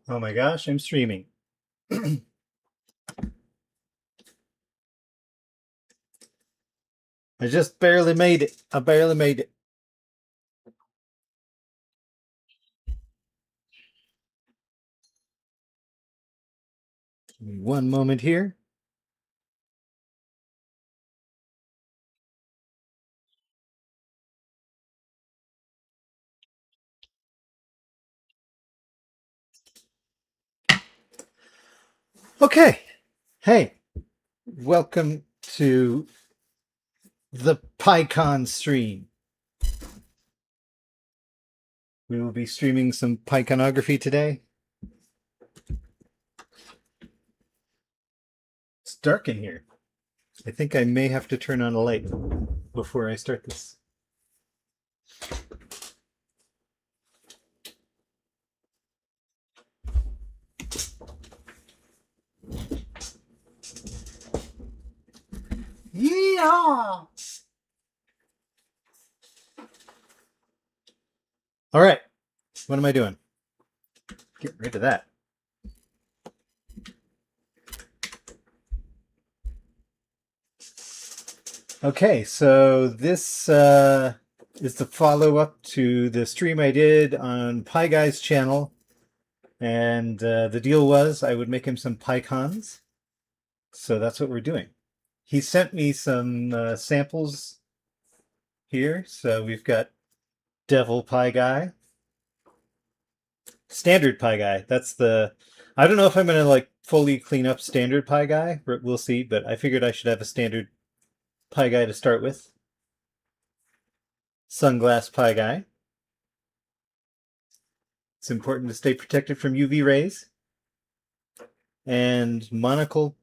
Oh my gosh, I'm streaming. I just barely made it. I barely made it. Give me one moment here. Okay. Hey, welcome to the Piecon stream. We will be streaming some Pieconography today. It's dark in here. I think I may have to turn on a light before I start this. Yeah. All right. What am I doing? Get rid of that. Okay, so this is the follow-up to the stream I did on Pieguy's channel, and the deal was I would make him some Piecons, so that's what we're doing. He sent me some samples here, so we've got Devil Pieguy, Standard Pieguy. That's the... I don't know if I'm going to like fully clean up Standard Pieguy, we'll see, but I figured I should have a Standard Pieguy to start with. Sunglass Pieguy. It's important to stay protected from UV rays. And monocle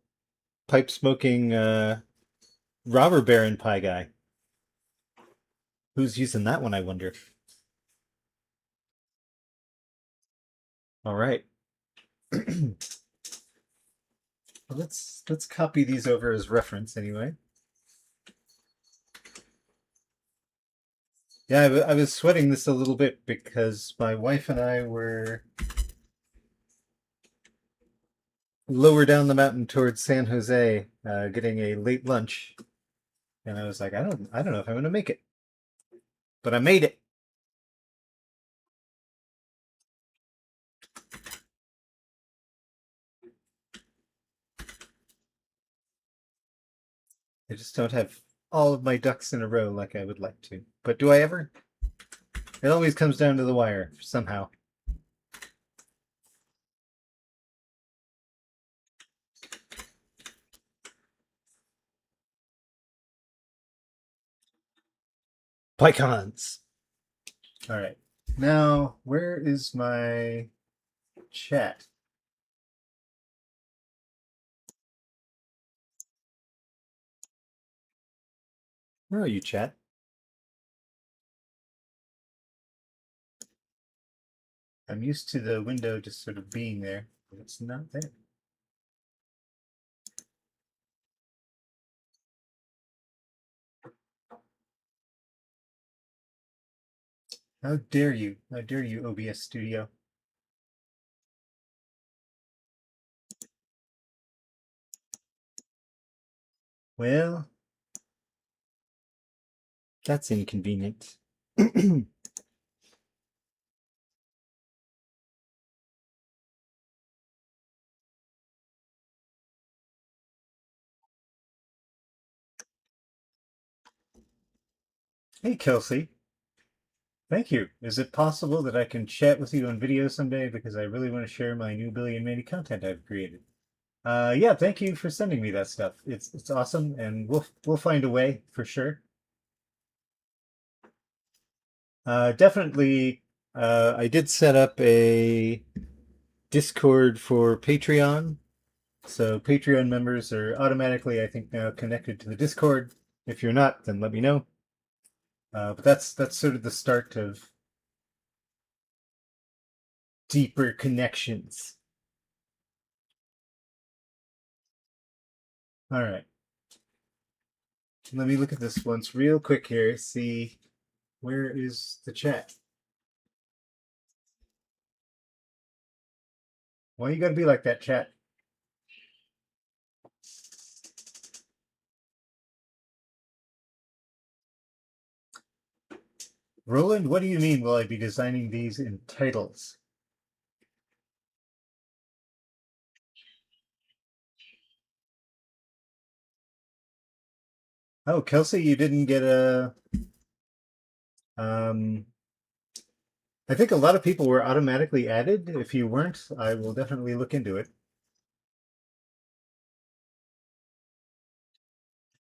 pipe smoking robber baron Pieguy. Who's using that one, I wonder? All right. Well, let's copy these over as reference anyway. Yeah, I was sweating this a little bit because my wife and I were lower down the mountain towards San Jose, getting a late lunch, and I was like, I don't know if I'm going to make it, but I made it. I just don't have all of my ducks in a row like I would like to. But do I ever? It always comes down to the wire somehow. Piecons. All right. Now, where is my chat? Where are you, chat? I'm used to the window just sort of being there, but it's not there. How dare you? How dare you, OBS Studio? Well, that's inconvenient. Hey, Kelsey. Thank you. Is it possible that I can chat with you on video someday because I really want to share my new Billy and Mandy content I've created? Yeah, thank you for sending me that stuff. It's awesome, and we'll find a way for sure. Definitely. I did set up a Discord for Patreon, so Patreon members are automatically, I think, now connected to the Discord. If you're not, then let me know. But that's sort of the start of deeper connections. All right. Let me look at this once real quick here. See, where is the chat? Why you gotta be like that, chat? Roland, what do you mean will I be designing these in titles? Oh, Kelsey, you didn't get a... Um, I think a lot of people were automatically added. If you weren't, I will definitely look into it.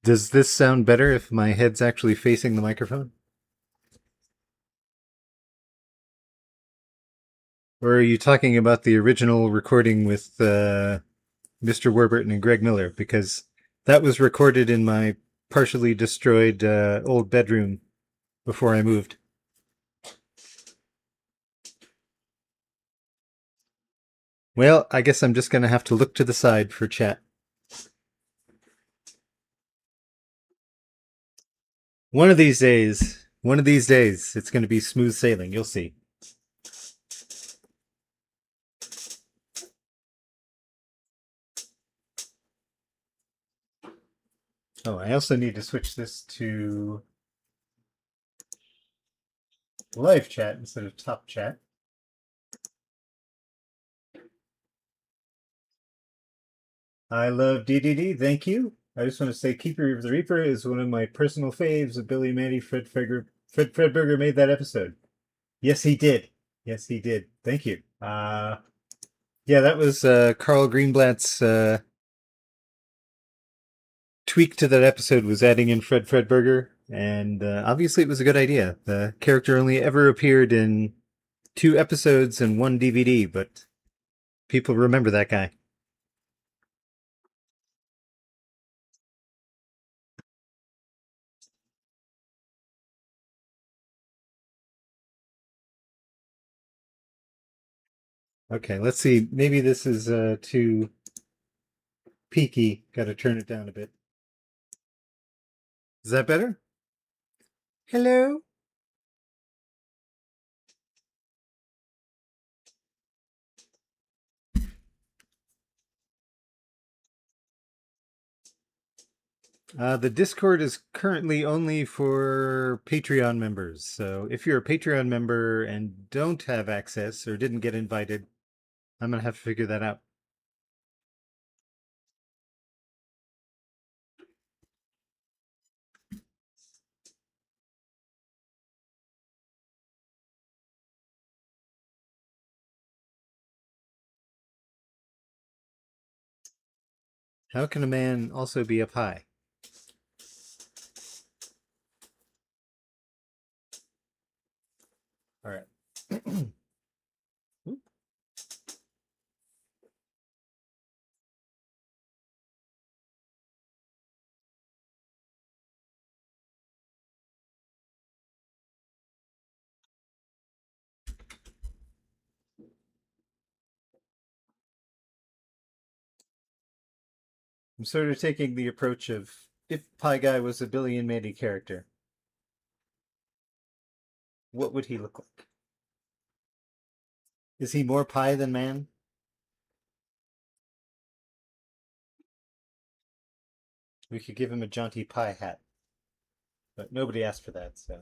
Does this sound better if my head's actually facing the microphone? Or are you talking about the original recording with Mr. Warburton and Greg Miller? Because that was recorded in my partially destroyed old bedroom before I moved. Well, I guess I'm just going to have to look to the side for chat. One of these days, it's going to be smooth sailing. You'll see. Oh, I also need to switch this to live chat instead of top chat. I love DDD. Thank you. I just want to say Keeper of the Reaper is one of my personal faves of Billy Mandy. Fred Fredberger made that episode. Yes, he did. Yes, he did. Thank you. Yeah, that was Carl Greenblatt's tweak to that episode was adding in Fred Fredberger, and obviously it was a good idea. The character only ever appeared in 2 episodes and 1 DVD, but people remember that guy. Okay, let's see. Maybe this is too peaky. Got to turn it down a bit. Is that better? Hello? The Discord is currently only for Patreon members. So if you're a Patreon member and don't have access or didn't get invited, I'm going to have to figure that out. How can a man also be a pie? All right. I'm sort of taking the approach of if Pieguy was a Billy and Mandy character, what would he look like? Is he more pie than man? We could give him a jaunty pie hat, but nobody asked for that, so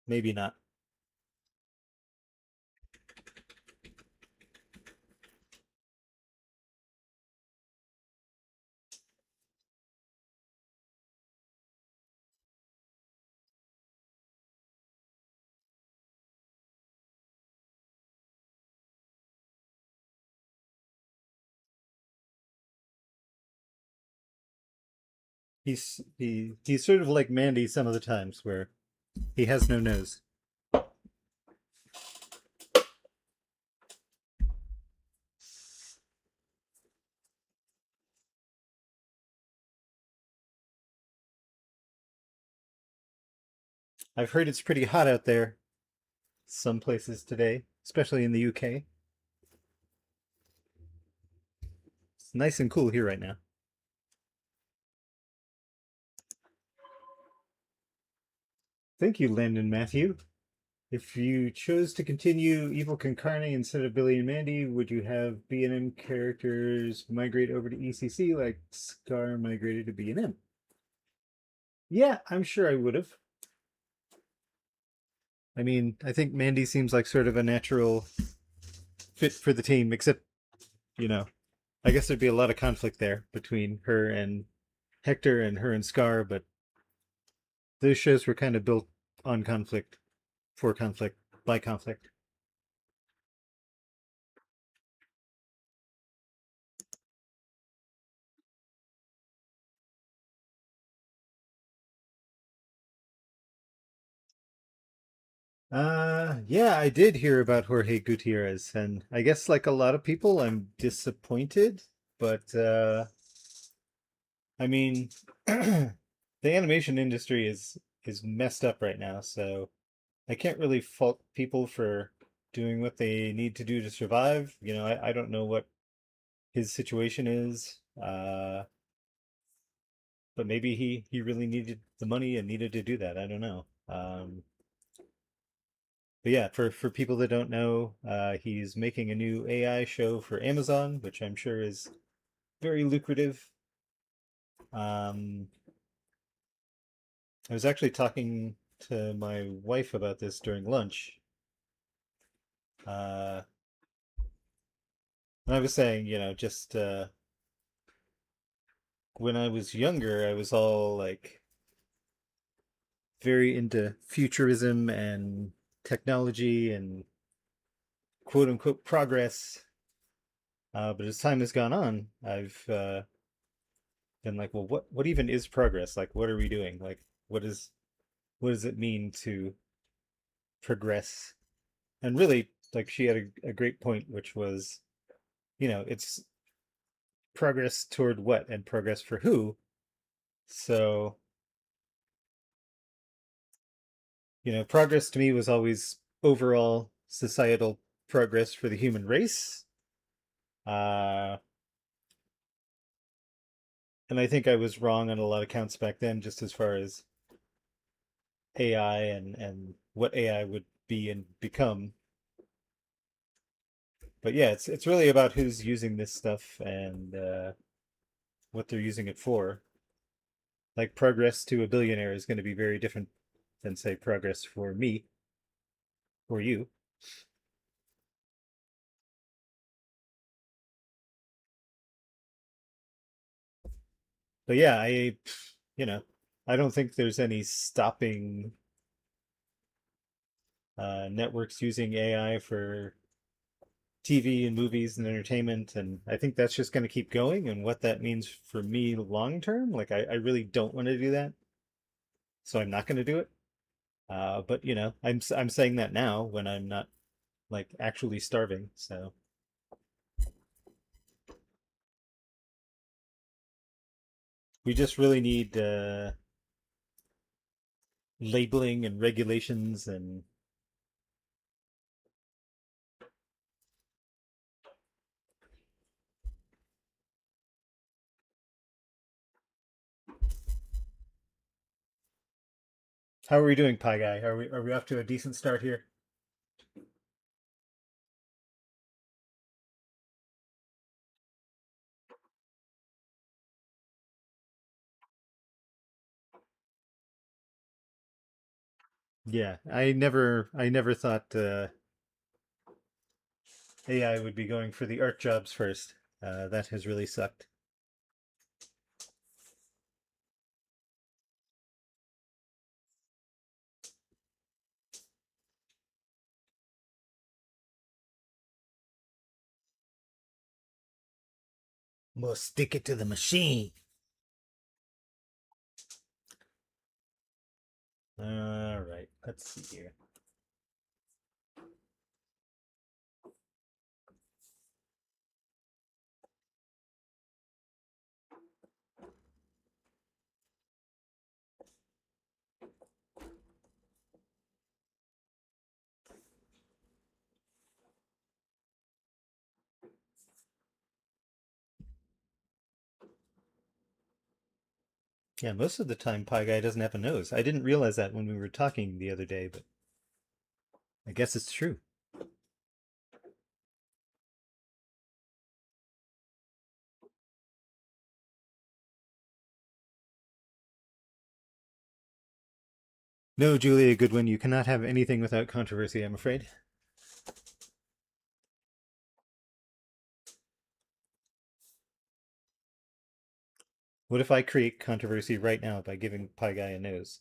maybe not. He's sort of like Mandy some of the times where he has no nose. I've heard it's pretty hot out there some places today, especially in the UK. It's nice and cool here right now. Thank you, Landon Matthew. If you chose to continue Evil Concarne instead of Billy and Mandy, would you have B&M characters migrate over to ECC like Scar migrated to B&M? Yeah, I'm sure I would have. I mean, I think Mandy seems like sort of a natural fit for the team, except, you know, I guess there'd be a lot of conflict there between her and Hector and her and Scar, but those shows were kind of built on conflict, for conflict, by conflict. Yeah, I did hear about Jorge Gutierrez, and I guess like a lot of people, I'm disappointed, but I mean, the animation industry is messed up right now, so I can't really fault people for doing what they need to do to survive. You know, I don't know what his situation is, but maybe he really needed the money and needed to do that. I don't know. But yeah, for people that don't know, he's making a new AI show for Amazon, which I'm sure is very lucrative. Um, I was actually talking to my wife about this during lunch. Uh, and I was saying, you know, just when I was younger, I was all like very into futurism and technology and quote unquote progress. But as time has gone on, I've been like, well, what even is progress? Like, what are we doing? Like, what does it mean to progress? And really, like, she had a great point, which was, you know, it's progress toward what and progress for who. So, you know, progress to me was always overall societal progress for the human race. Uh, and I think I was wrong on a lot of counts back then, just as far as AI and what AI would be and become. But yeah, it's really about who's using this stuff and what they're using it for. Like progress to a billionaire is going to be very different than say progress for me or you. But yeah, you know, I don't think there's any stopping networks using AI for TV and movies and entertainment, and I think that's just going to keep going. And what that means for me long term, like I really don't want to do that, so I'm not going to do it. But you know, I'm saying that now when I'm not like actually starving. So we just really need labeling and regulations and how are we doing, Pie Guy? Are we off to a decent start here? Yeah, I never thought AI would be going for the art jobs first. That has really sucked. We'll stick it to the machine. All right, let's see here. Yeah, most of the time Pie Guy doesn't have a nose. I didn't realize that when we were talking the other day, but I guess it's true. No, Julia Goodwin, you cannot have anything without controversy, I'm afraid. What if I create controversy right now by giving Pieguy a nose?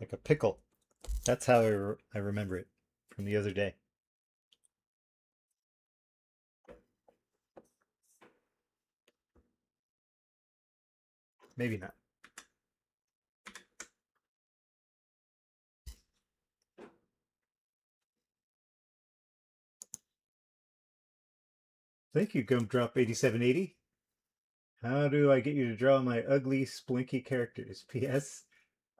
Like a pickle. That's how I remember it from the other day. Maybe not. Thank you, Gumdrop 8780. How do I get you to draw my ugly, splinky characters? P.S.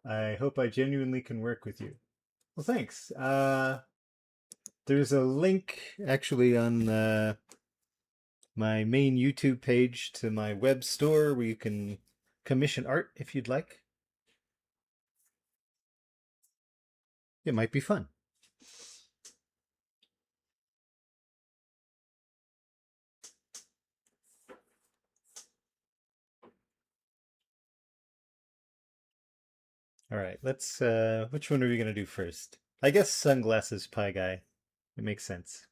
I hope I genuinely can work with you. Well, thanks. There's a link actually on my main YouTube page to my web store where you can commission art if you'd like. It might be fun. All right, let's which one are we gonna do first? I guess sunglasses Pieguy. It makes sense.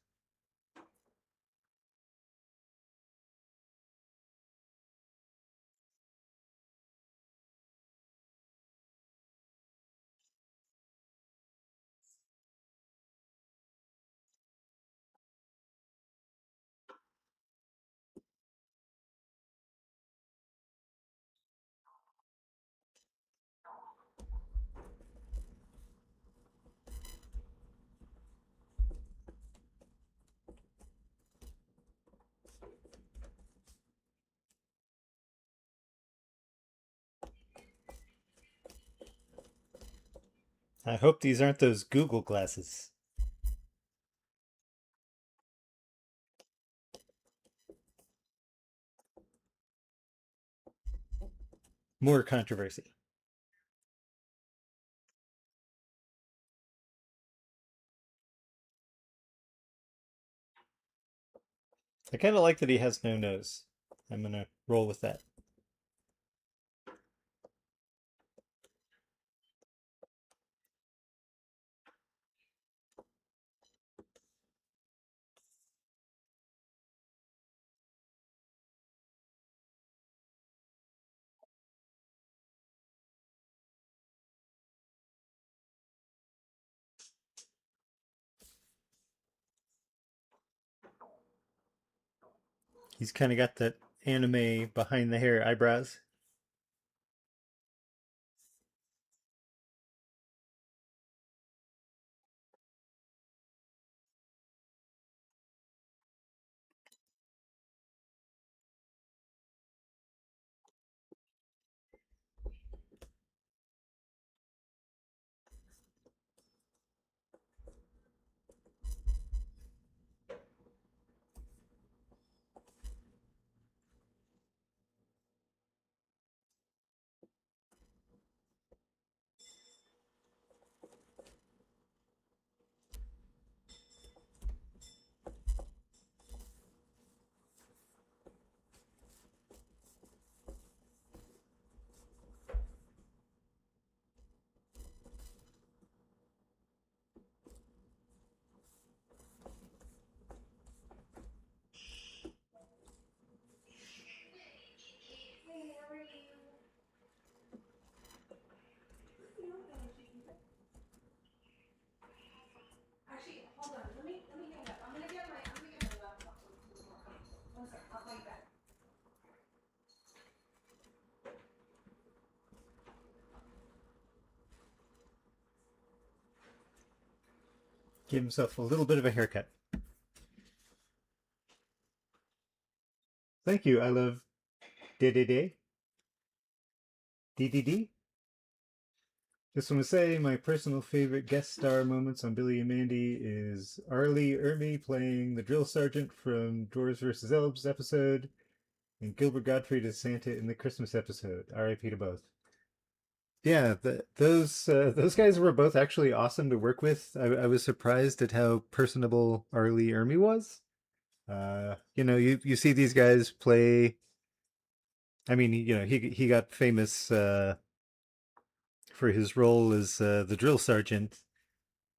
I hope these aren't those Google glasses. More controversy. I kind of like that he has no nose. I'm gonna roll with that. He's kind of got that anime behind the hair eyebrows. Give himself a little bit of a haircut. Thank you. I love DDD. DDD. Just want to say my personal favorite guest star moments on Billy and Mandy is Arlie Ermy playing the drill sergeant from Dwarves vs. Elves episode and Gilbert Gottfried as Santa in the Christmas episode. R.I.P. to both. Yeah, those guys were both actually awesome to work with. I was surprised at how personable Arlie Ermy was. You see these guys play. I mean, he got famous for his role as the drill sergeant,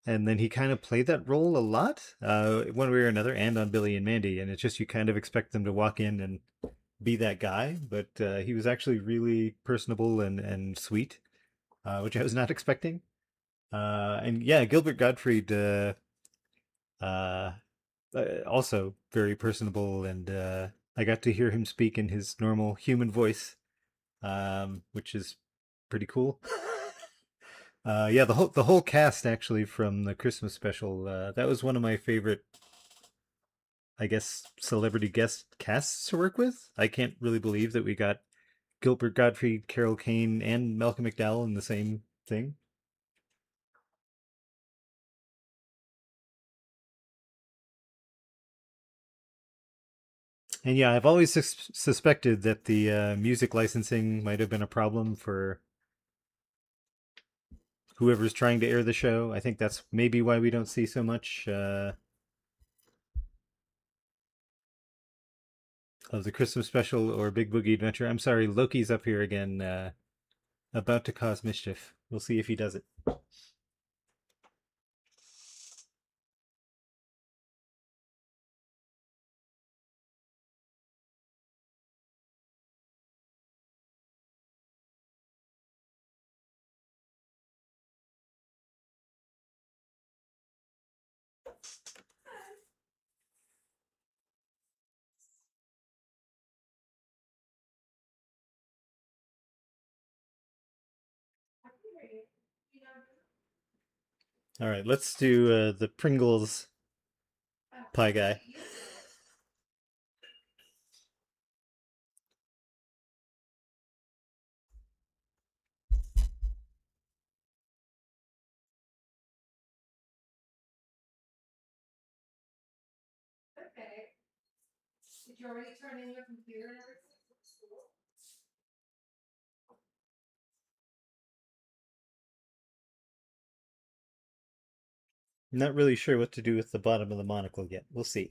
and then he kind of played that role a lot, one way or another, and on Billy and Mandy. And it's just you kind of expect them to walk in and be that guy, but he was actually really personable and sweet, which I was not expecting. And yeah, Gilbert Gottfried uh, also very personable, and I got to hear him speak in his normal human voice, which is pretty cool. Yeah, the whole cast actually from the Christmas special. That was one of my favorite, I guess, celebrity guest casts to work with. I can't really believe that we got Gilbert Gottfried, Carol Kane, and Malcolm McDowell in the same thing. And yeah, I've always suspected that the music licensing might have been a problem for whoever's trying to air the show. I think that's maybe why we don't see so much of the Christmas special or Big Boogie Adventure. I'm sorry, Loki's up here again, about to cause mischief. We'll see if he does it. All right, let's do the Pringles pie guy. Not really sure what to do with the bottom of the monocle yet. We'll see.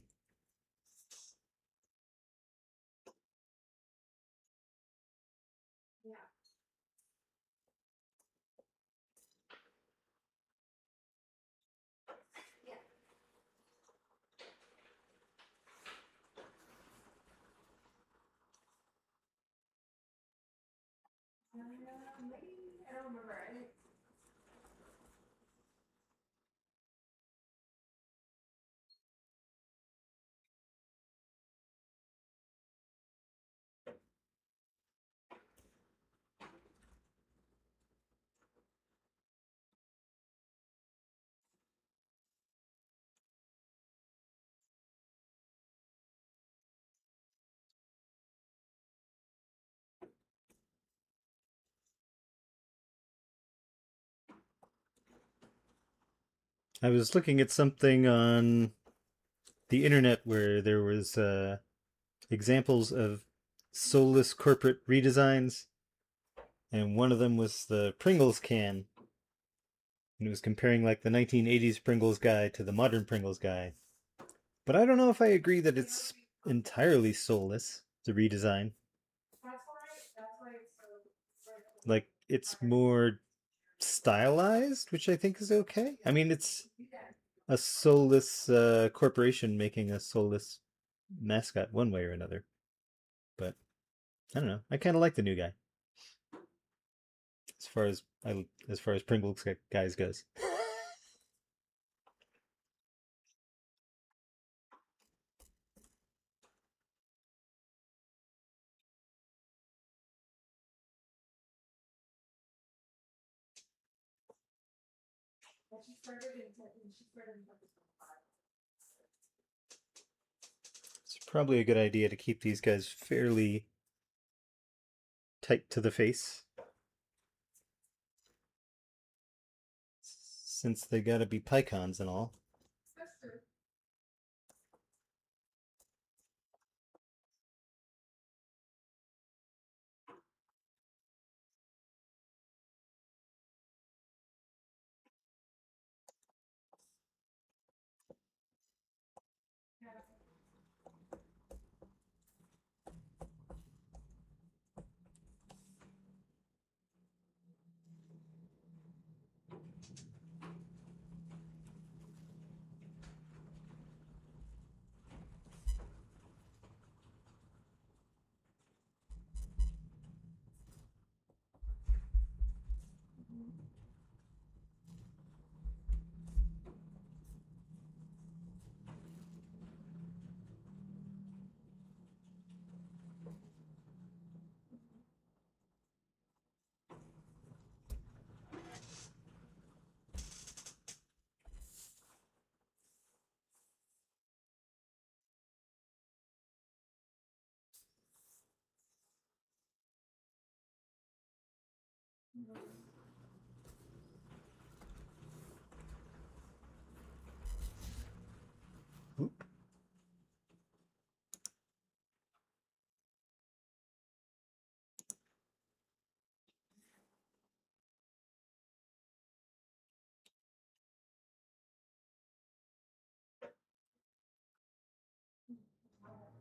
I was looking at something on the internet where there was examples of soulless corporate redesigns, and one of them was the Pringles can, and it was comparing like the 1980s Pringles guy to the modern Pringles guy. But I don't know if I agree that it's entirely soulless, the redesign. Like it's more stylized, which I think is okay. I mean, it's a soulless corporation making a soulless mascot one way or another. But I don't know. I kind of like the new guy as far as Pringles guys goes. It's probably a good idea to keep these guys fairly tight to the face, since they gotta be Piecons and all. Oop.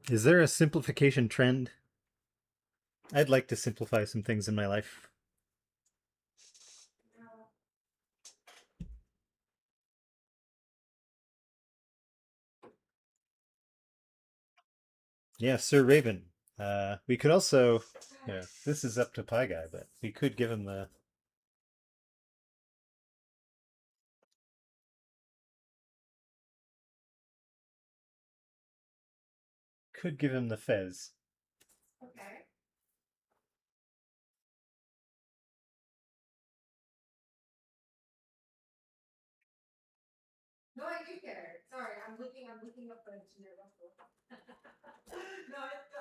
Is there a simplification trend? I'd like to simplify some things in my life. Yeah, Sir Raven. We could also, yeah, this is up to Pieguy, but we could give him the fez. Okay. No, I do care. Sorry, I'm looking up the engineer.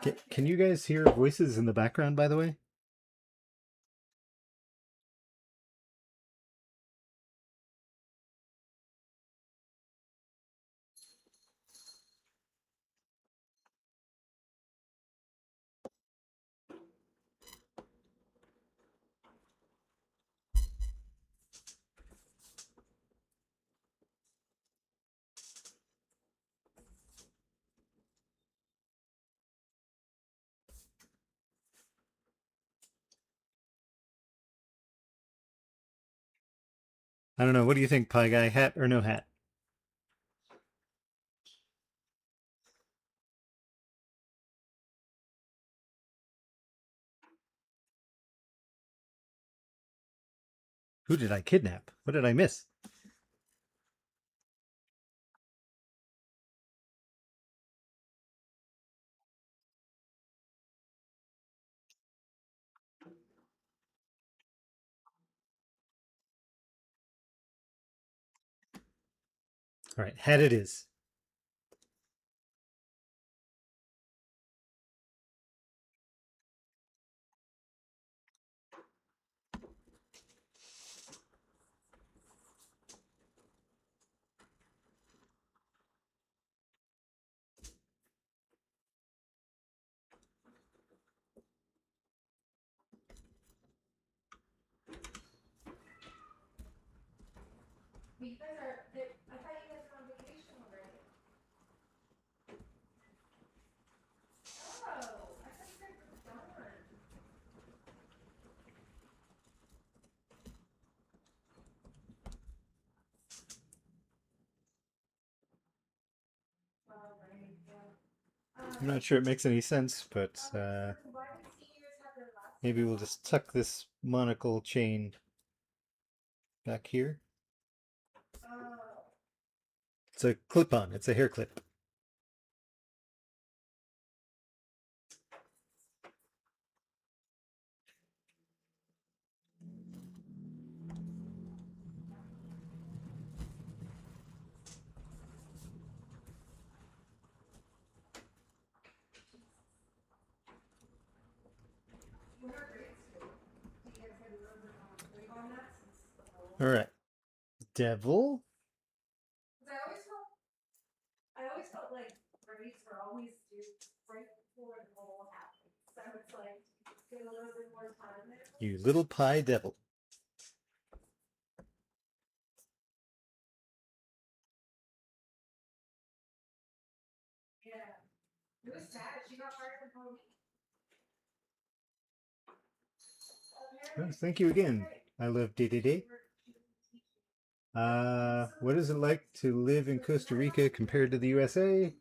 No, Can you guys hear voices in the background, by the way? I don't know. What do you think, Pieguy? Hat or no hat? Who did I kidnap? What did I miss? All right, hat it is. You guys are. I thought you guys were on vacation already. Oh, I thought you guys were done. All right. Yeah. I'm not sure it makes any sense, but Why did seniors have their last? maybe we'll just tuck this monocle chain back here. Oh. It's a clip-on. It's a hair clip. All right. Devil. 'Cause I always felt like raids were always due right before the goal happened. So it's like, get a little bit more time there. You little pie devil. Yeah. It was sad. She got fired from home. Oh, thank you again. I love day. What is it like to live in Costa Rica compared to the USA?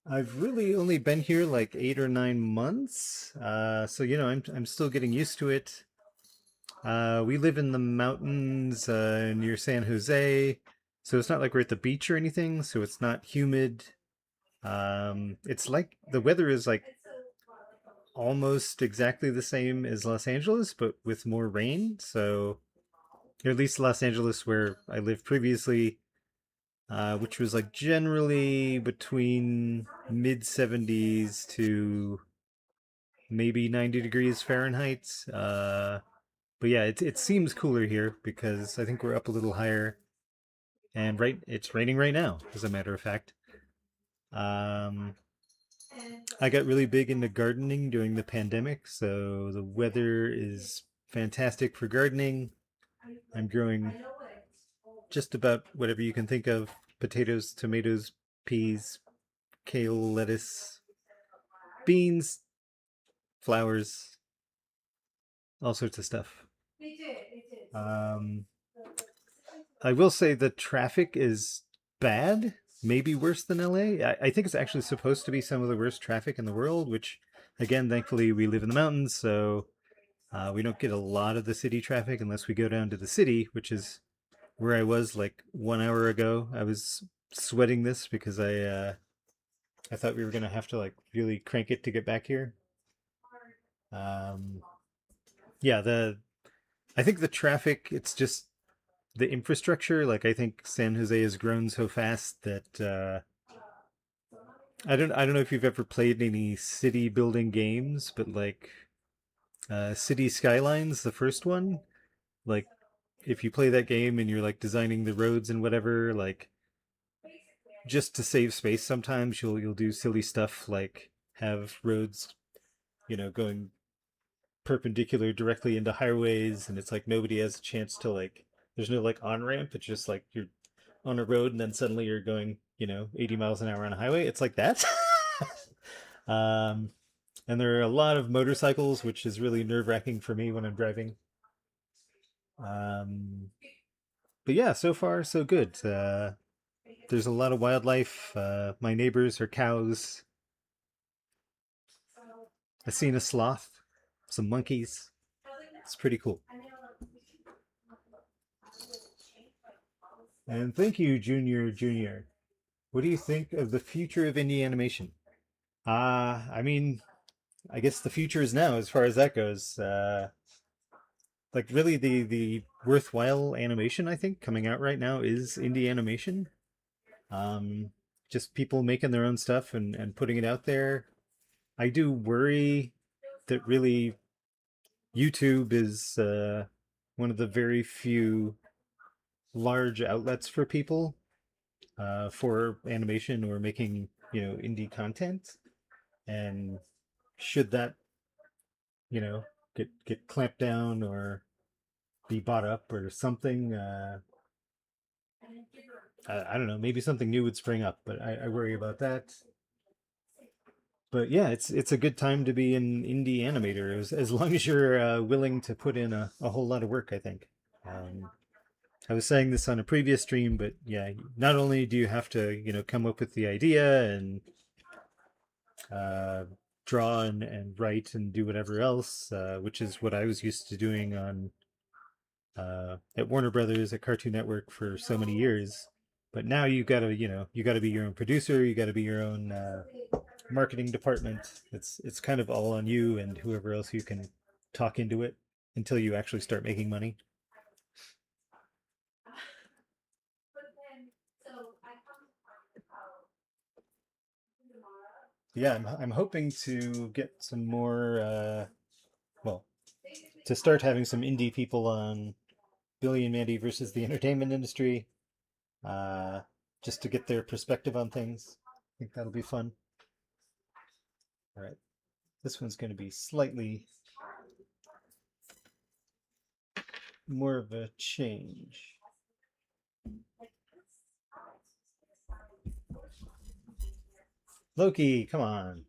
I've really only been here like 8 or 9 months, so I'm still getting used to it. We live in the mountains near San Jose, so it's not like we're at the beach or anything. So it's not humid. It's like the weather is like almost exactly the same as Los Angeles, but with more rain. So, or at least Los Angeles, where I lived previously, which was like generally between mid 70s to maybe 90 degrees Fahrenheit. But yeah, it seems cooler here because I think we're up a little higher, and it's raining right now, as a matter of fact. Um, I got really big into gardening during the pandemic, so the weather is fantastic for gardening. I'm growing just about whatever you can think of: potatoes, tomatoes, peas, kale, lettuce, beans, flowers, all sorts of stuff. Um, I will say the traffic is bad, maybe worse than LA. I think it's actually supposed to be some of the worst traffic in the world, which, again, thankfully, we live in the mountains, so we don't get a lot of the city traffic unless we go down to the city, which is where I was like 1 hour ago. I was sweating this because I thought we were gonna have to like really crank it to get back here. Um, yeah, the I think the traffic, it's just the infrastructure. Like I think San Jose has grown so fast that I don't know if you've ever played any city building games, but like City Skylines, the first one, like if you play that game and you're like designing the roads and whatever, like just to save space, sometimes you'll do silly stuff like have roads, going perpendicular directly into highways, and it's like nobody has a chance to like. There's no like on ramp. It's just like you're on a road and then suddenly you're going 80 miles an hour on a highway. It's like that. um, and there are a lot of motorcycles, which is really nerve wracking for me when I'm driving. Um, but yeah, so far so good. There's a lot of wildlife. My neighbors are cows. I've seen a sloth, some monkeys. It's pretty cool. And thank you, Junior. What do you think of the future of indie animation? I mean, I guess the future is now as far as that goes. Like really the worthwhile animation I think coming out right now is indie animation. Um, just people making their own stuff and putting it out there. I do worry that really YouTube is one of the very few large outlets for people for animation or making indie content, and should that you know get clamped down or be bought up or something, I don't know, maybe something new would spring up, but I worry about that. But yeah, it's a good time to be an indie animator as long as you're willing to put in a whole lot of work, I think. I was saying this on a previous stream, but yeah, not only do you have to come up with the idea and uh, draw and write and do whatever else, which is what I was used to doing on at Warner Brothers, at Cartoon Network for so many years. But now you gotta be your own producer. You gotta be your own marketing department. It's kind of all on you and whoever else you can talk into it until you actually start making money. Yeah, I'm hoping to get some more. Well, to start having some indie people on Billy and Mandy versus the entertainment industry, just to get their perspective on things. I think that'll be fun. All right, this one's going to be slightly more of a change. Loki, come on.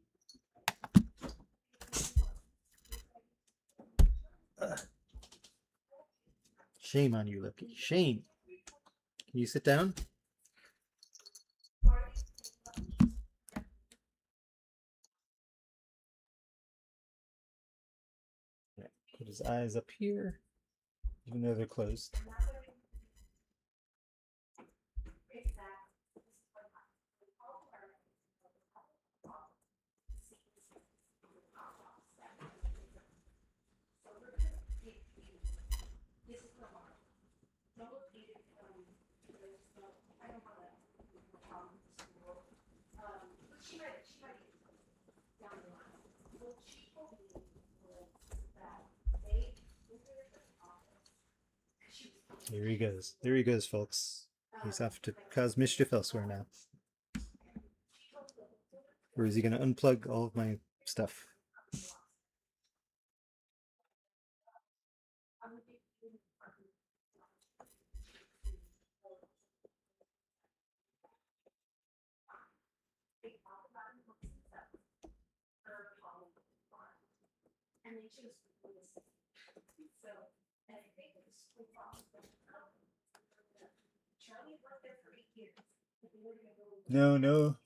Shame on you, Loki. Shame. Can you sit down? Right. Put his eyes up here, even though they're closed. Here he goes. There he goes, folks. He's off to cause mischief elsewhere now. Or is he going to unplug all of my stuff?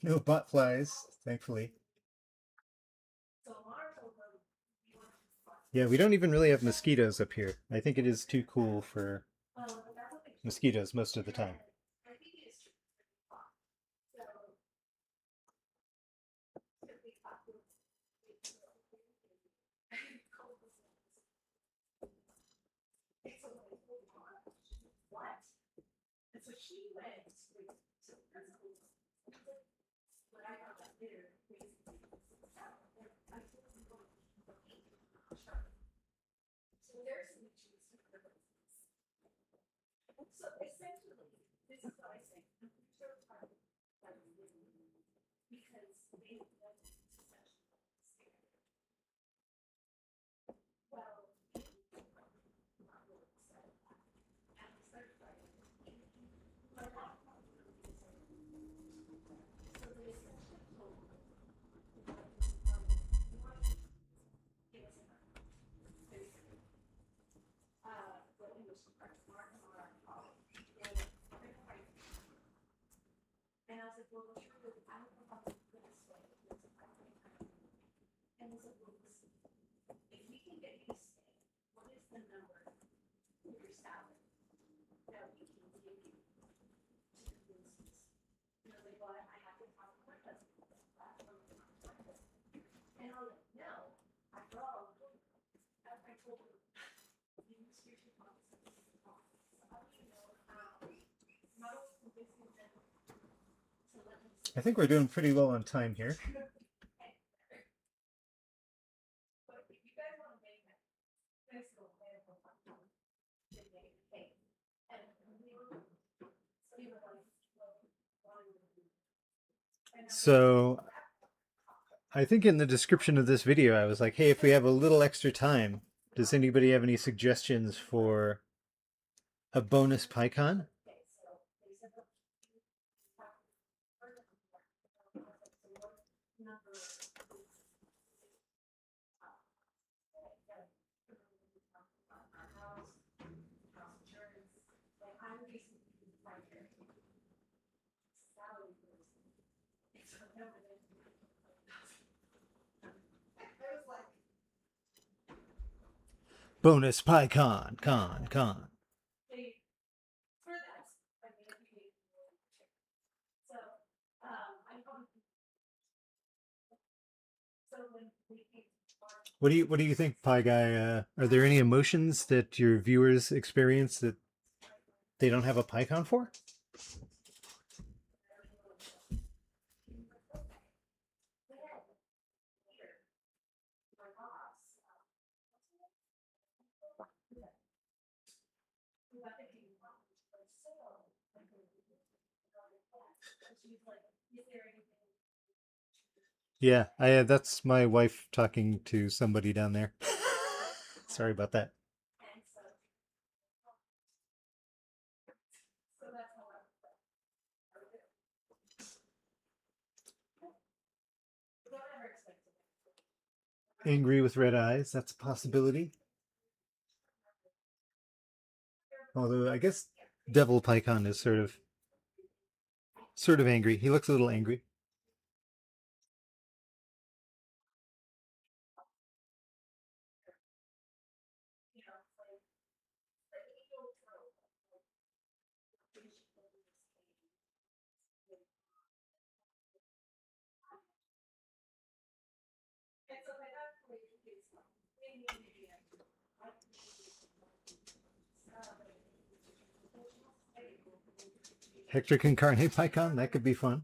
No bot flies, thankfully. Yeah, we don't even really have mosquitoes up here. I think it is too cool for mosquitoes most of the time. I think we're doing pretty well on time here. So I think in the description of this video, I was like, hey, if we have a little extra time, does anybody have any suggestions for a bonus Piecon? Bonus Piecon, con. What do you think, Pie Guy? Are there any emotions that your viewers experience that they don't have a Piecon for? Yeah, that's my wife talking to somebody down there. Sorry about that. Angry with red eyes, that's a possibility. Although I guess Devil Piecon is sort of angry. He looks a little angry. Hector can carnate Piecon, that could be fun.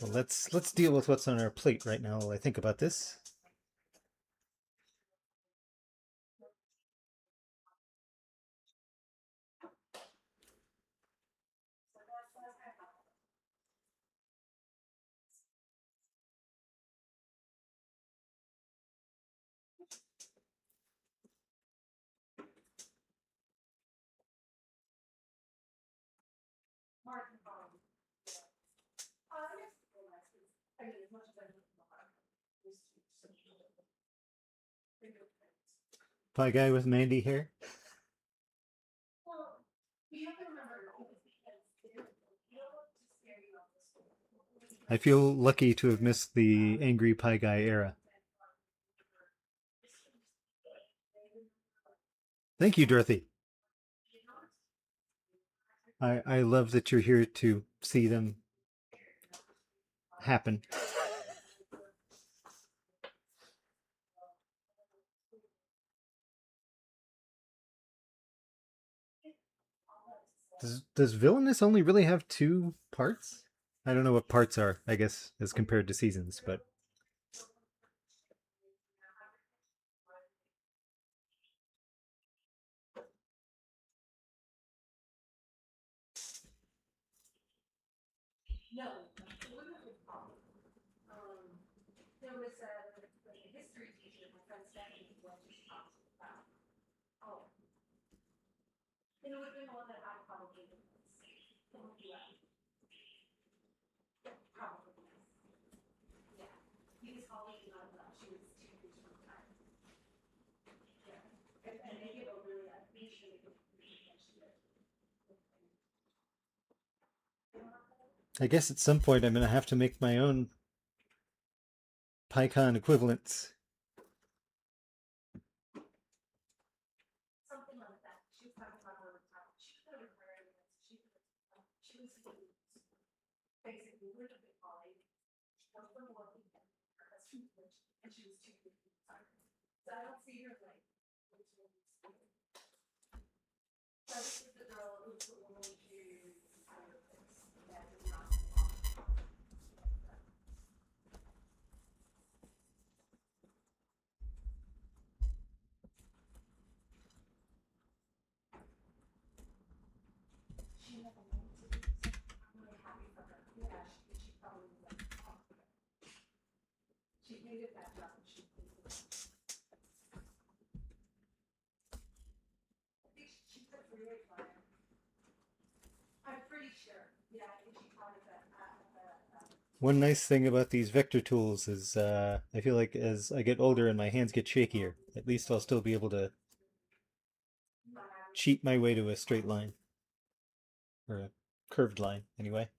Well, let's deal with what's on our plate right now while I think about this. Pie guy with Mandy hair. I feel lucky to have missed the angry pie guy era. Thank you, Dorothy. I love that you're here to see them happen. Does Villainous only really have 2 parts? I don't know what parts are, I guess, as compared to seasons, but I guess at some point I'm going to have to make my own Piecon equivalents. One nice thing about these vector tools is I feel like as I get older and my hands get shakier, at least I'll still be able to cheat my way to a straight line. Or a curved line, anyway.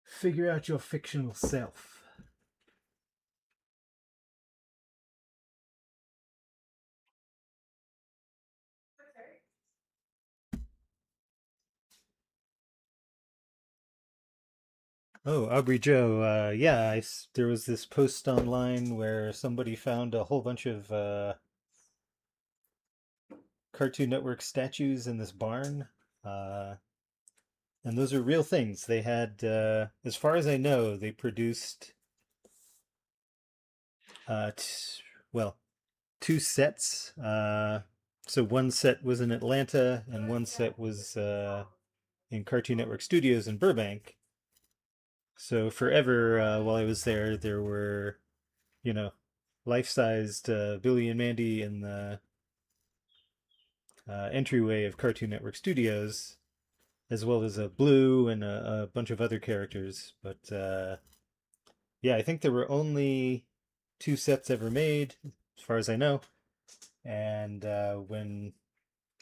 Figure out your fictional self. Oh, Aubrey Joe. Yeah, there was this post online where somebody found a whole bunch of Cartoon Network statues in this barn. Uh, and those are real things. They had, as far as I know, they produced, well, two sets. So one set was in Atlanta and one set was in Cartoon Network Studios in Burbank. So forever, while I was there, there were, you know, life-sized Billy and Mandy in the entryway of Cartoon Network Studios, as well as a Blue and a bunch of other characters. But yeah, I think there were only two sets ever made, as far as I know. And when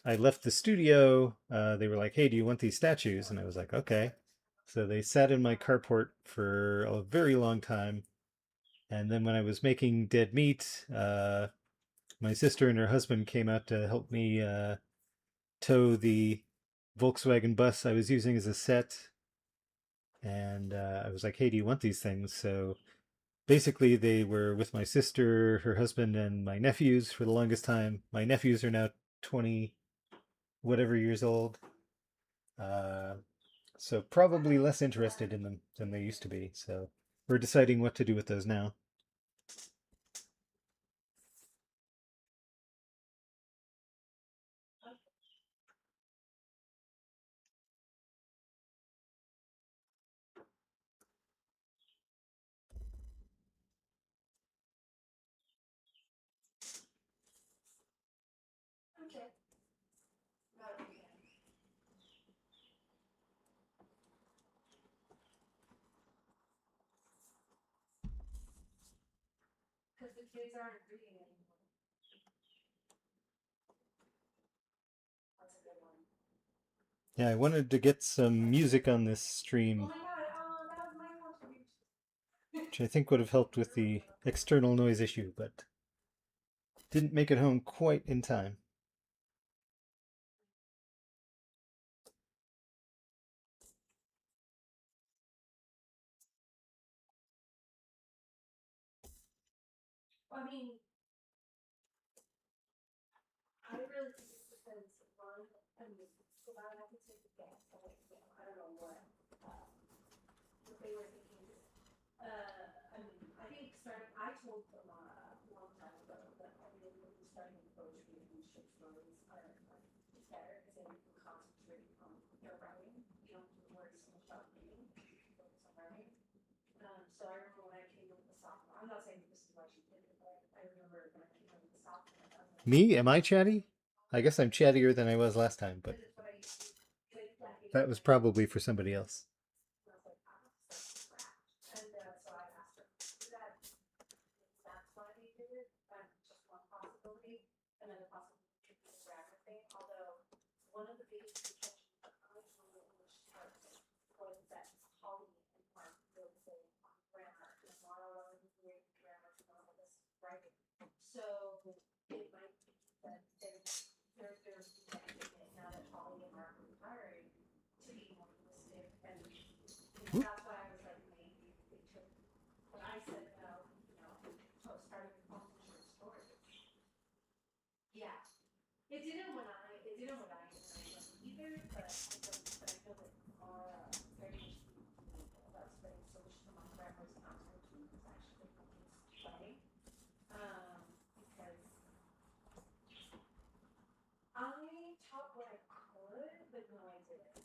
I left the studio, they were like, "Hey, do you want these statues?" And I was like, "Okay." So they sat in my carport for a very long time. And then when I was making dead meat, my sister and her husband came out to help me tow the Volkswagen bus I was using as a set. And I was like, "Hey, do you want these things?" So basically, they were with my sister, her husband, and my nephews for the longest time. My nephews are now 20 whatever years old. Uh, so probably less interested in them than they used to be. So we're deciding what to do with those now. Okay. Not okay. Because the kids aren't reading anymore. That's a good one. Yeah, I wanted to get some music on this Oh stream, my god, oh, that was my contribution. which I think would have helped with the external noise issue, but didn't make it home quite in time. I mean, I really think it's because one, I mean, so I have to take a guess. I don't know what they were thinking. I mean, I think starting, I told them a long time ago that I really starting poetry and short stories are like it's better because then you can concentrate on your writing. You don't do words so much about reading, you can focus on writing. So I remember when I came up with the software. I'm not saying this is what you did, but I remember when I came up with the software. I was like, Me? Am I chatty? I guess I'm chattier than I was last time, but because it's what I used to do. Like, that was probably for somebody else. and I was like, ah, that's crap. And so I asked her, is that's why they did it? Just one possibility. And then the possibility could be the grammar thing. Although one of the biggest objections on the English text was that Holly and Mark were the same on grammar. And Mara wasn't doing grammar to normal this writing. So it might be that they're rejecting it now that Holly and Mark are retiring to be more realistic. And that's why I was like, maybe they took what I said about, starting with poems and short stories. Yeah. It didn't when I went either, but I feel that Mara very much about spending so much time on grammar is not so key is actually his writing. Because I taught what I could, but no, I didn't.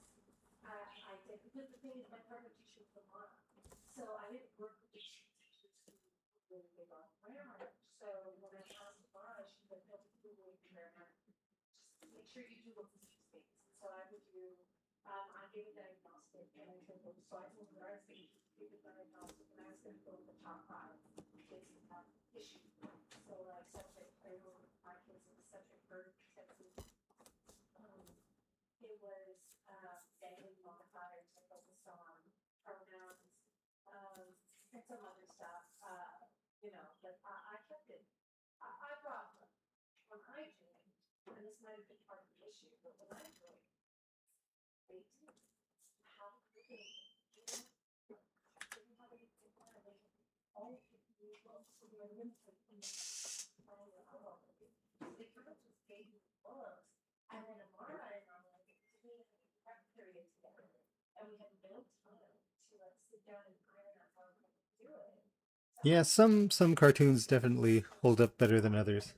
I did because the thing is, my private teacher was a mom, so I didn't work with the two teachers who were really big on grammar. So when I asked Mara, she said, "No, we will grammar. Just make sure you do look at these things." And so I would do. I gave a diagnostic, and I told them. So I told her I was going to give a diagnostic, and I was going to go with the top five kids who have issues. So like subject, I know my kids in the subject verb tenses. It was negative modifiers. I focused on pronouns, and some other stuff. But I kept it. I brought when I joined, and this might have been part of the issue, but when I joined, they didn't have anything. And then Amara and I, like, we had a prep period together, and we had no time to like sit down and plan out how we're going to do it. Yeah, some cartoons definitely hold up better than others,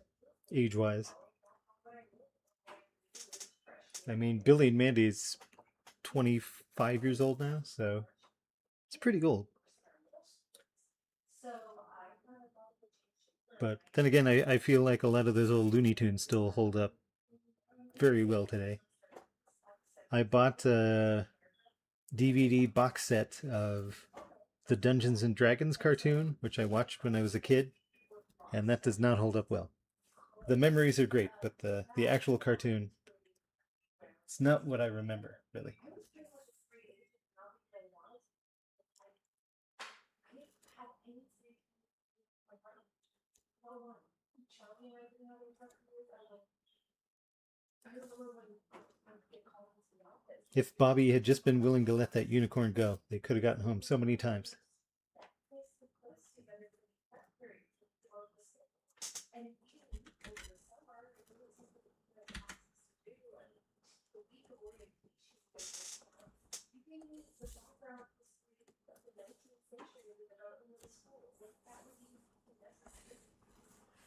age-wise. I mean, Billy and Mandy's 25 years old now, so it's pretty old. But then again, I feel like a lot of those old Looney Tunes still hold up very well today. I bought a DVD box set of the Dungeons and Dragons cartoon, which I watched when I was a kid, and that does not hold up well. The memories are great, but the actual cartoon, it's not what I remember, really. If Bobby had just been willing to let that unicorn go, they could have gotten home so many times.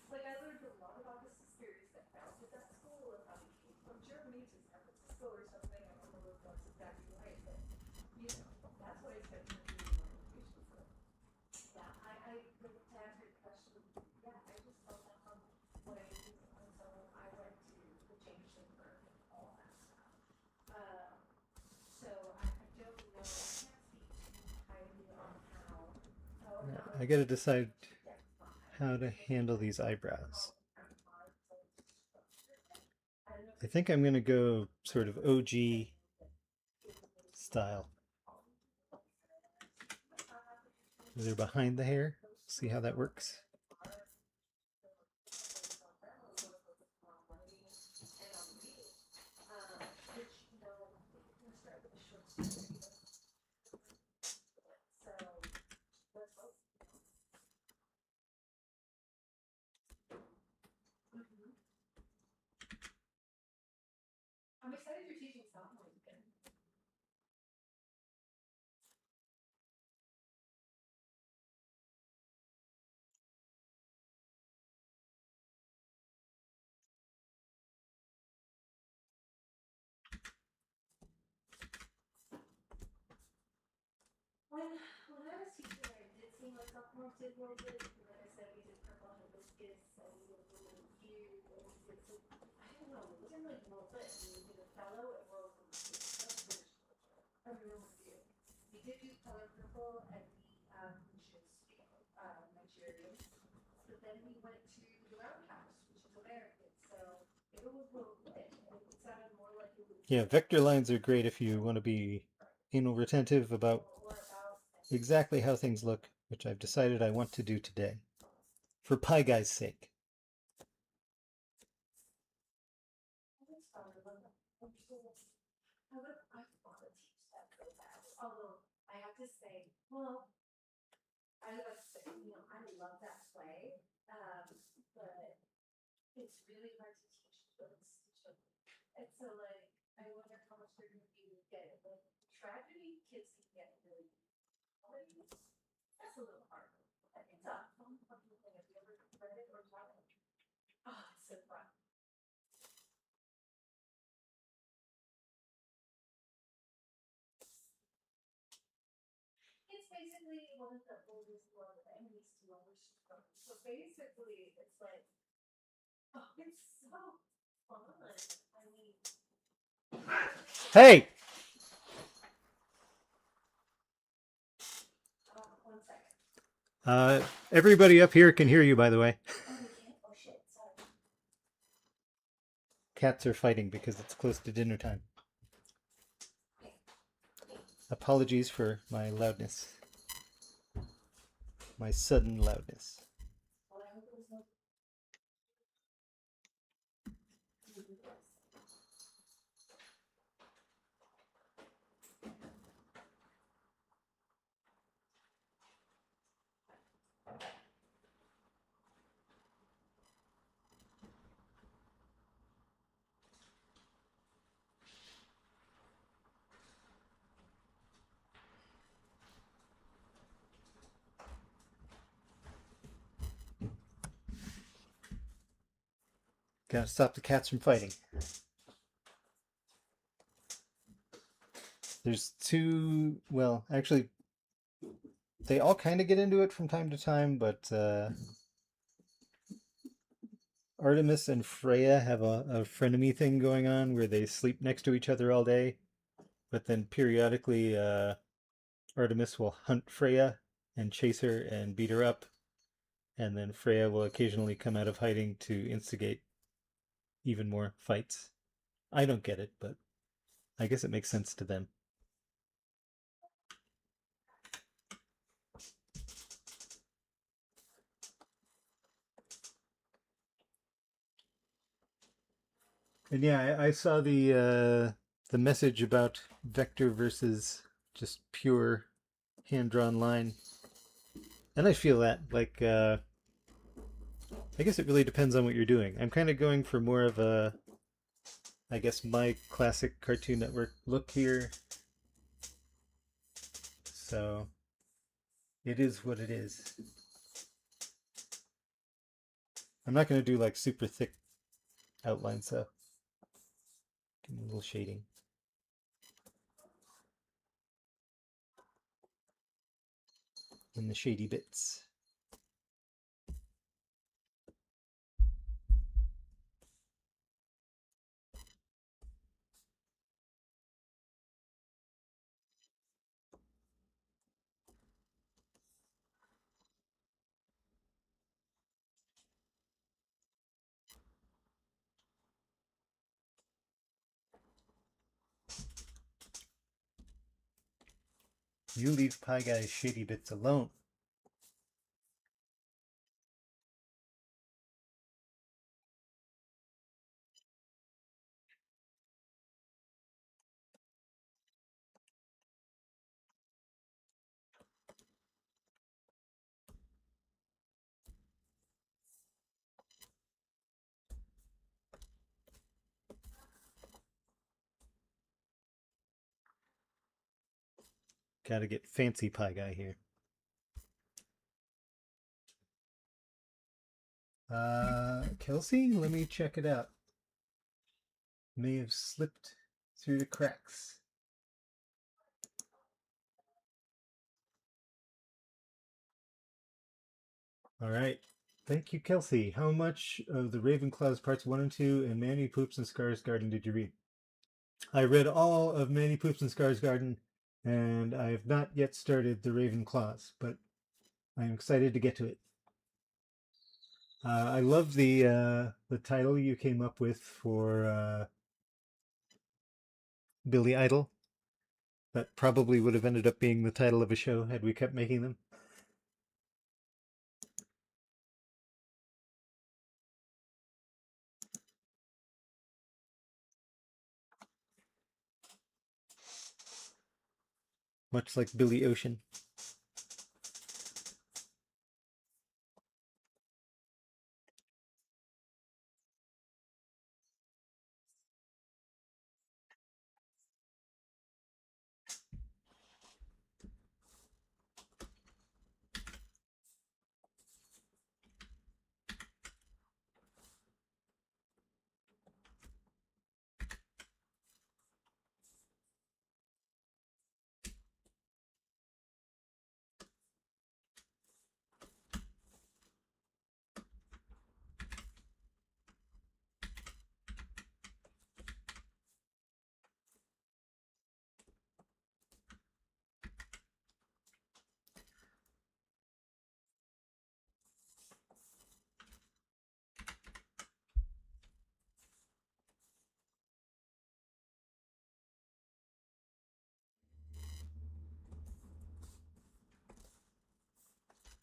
Like I learned a lot about the sisters that founded that school and how they came from Germany to San Francisco or something. I don't know if that's exactly right, but you know, that's why it's been really education for them. Yeah, I to answer your question, yeah, I just felt that from what I did, and so I went to the James Chamber and all that stuff. So I don't know, I can't speak too highly on how I gotta decide how to handle these eyebrows. I think I'm gonna go sort of OG style. They're behind the hair. See how that works? I'm excited you're teaching sophomores again. When I was teaching, it did seem like sophomores did really good. Like I said, we did purple hibiscus, and we did blue and hue, and we did some, I don't know, we didn't like roll it. We did a fellow and roll from the everyone was you. We did do color purple and which is Nigerian. But then we went to the roundhouse, which is American. So it was real good. It sounded more like it was. Yeah, vector lines are great if you want to be anal retentive about exactly how things look, which I've decided I want to do today. For Pieguy's sake. Although I have to say, well, I like to say, you know, I love that play, but it's really hard to teach books to children. And so, like, I wonder how much they're going to be with get it. Like, tragedy, kids can get really. That's a little hard. It's a fun fucking thing. Have you ever read it or taught it? Oh, it's so fun. It's basically one of the oldest love enemies to lovers. So basically, it's like, oh, it's so fun. I mean, Hey! one second. Everybody up here can hear you, by the way. Oh, you can't? Oh, shit. Sorry. Cats are fighting because it's close to dinner time. Apologies for my loudness. My sudden loudness. Gotta stop the cats from fighting. There's two, well, actually, they all kind of get into it from time to time, but Artemis and Freya have a frenemy thing going on where they sleep next to each other all day, but then periodically Artemis will hunt Freya and chase her and beat her up, and then Freya will occasionally come out of hiding to instigate even more fights. I don't get it, but I guess it makes sense to them. And yeah, I saw the message about vector versus just pure hand-drawn line, and I feel that I guess it really depends on what you're doing. I'm kind of going for more of a, I guess, my classic Cartoon Network look here. So it is what it is. I'm not going to do like super thick outlines, so give me a little shading. In the shady bits. You leave Pieguy's shady bits alone. Gotta get fancy Pieguy here. Kelsey, let me check it out. May have slipped through the cracks. All right. Thank you, Kelsey. How much of the Ravenclaw's parts 1 and 2 and Manny Poops and Scars Garden did you read? I read all of Manny Poops and Scars Garden, and I have not yet started the Ravenclaws, but I'm excited to get to it. I love the title you came up with for Billy Idol. That probably would have ended up being the title of a show had we kept making them. Much like Billy Ocean.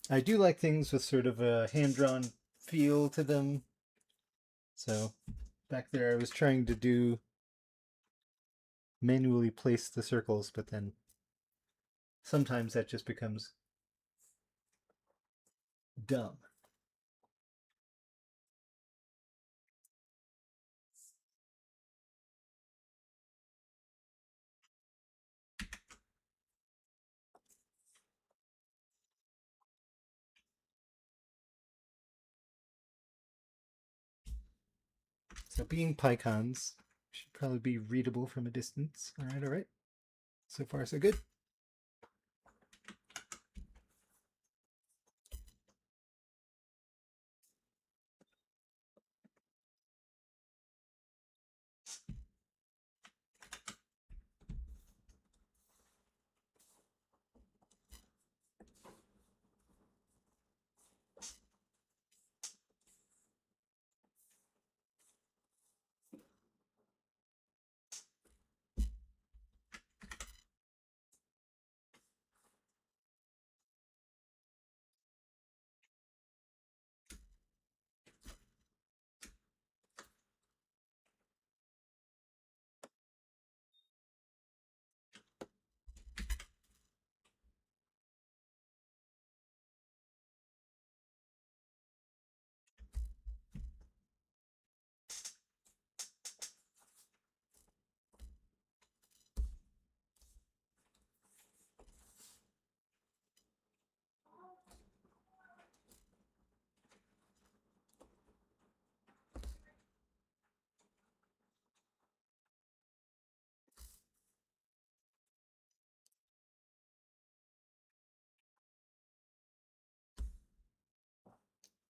I do like things with sort of a hand-drawn feel to them. So back there I was trying to do manually place the circles, but then sometimes that just becomes dumb. So being Piecons, should probably be readable from a distance. All right, all right. So far, so good.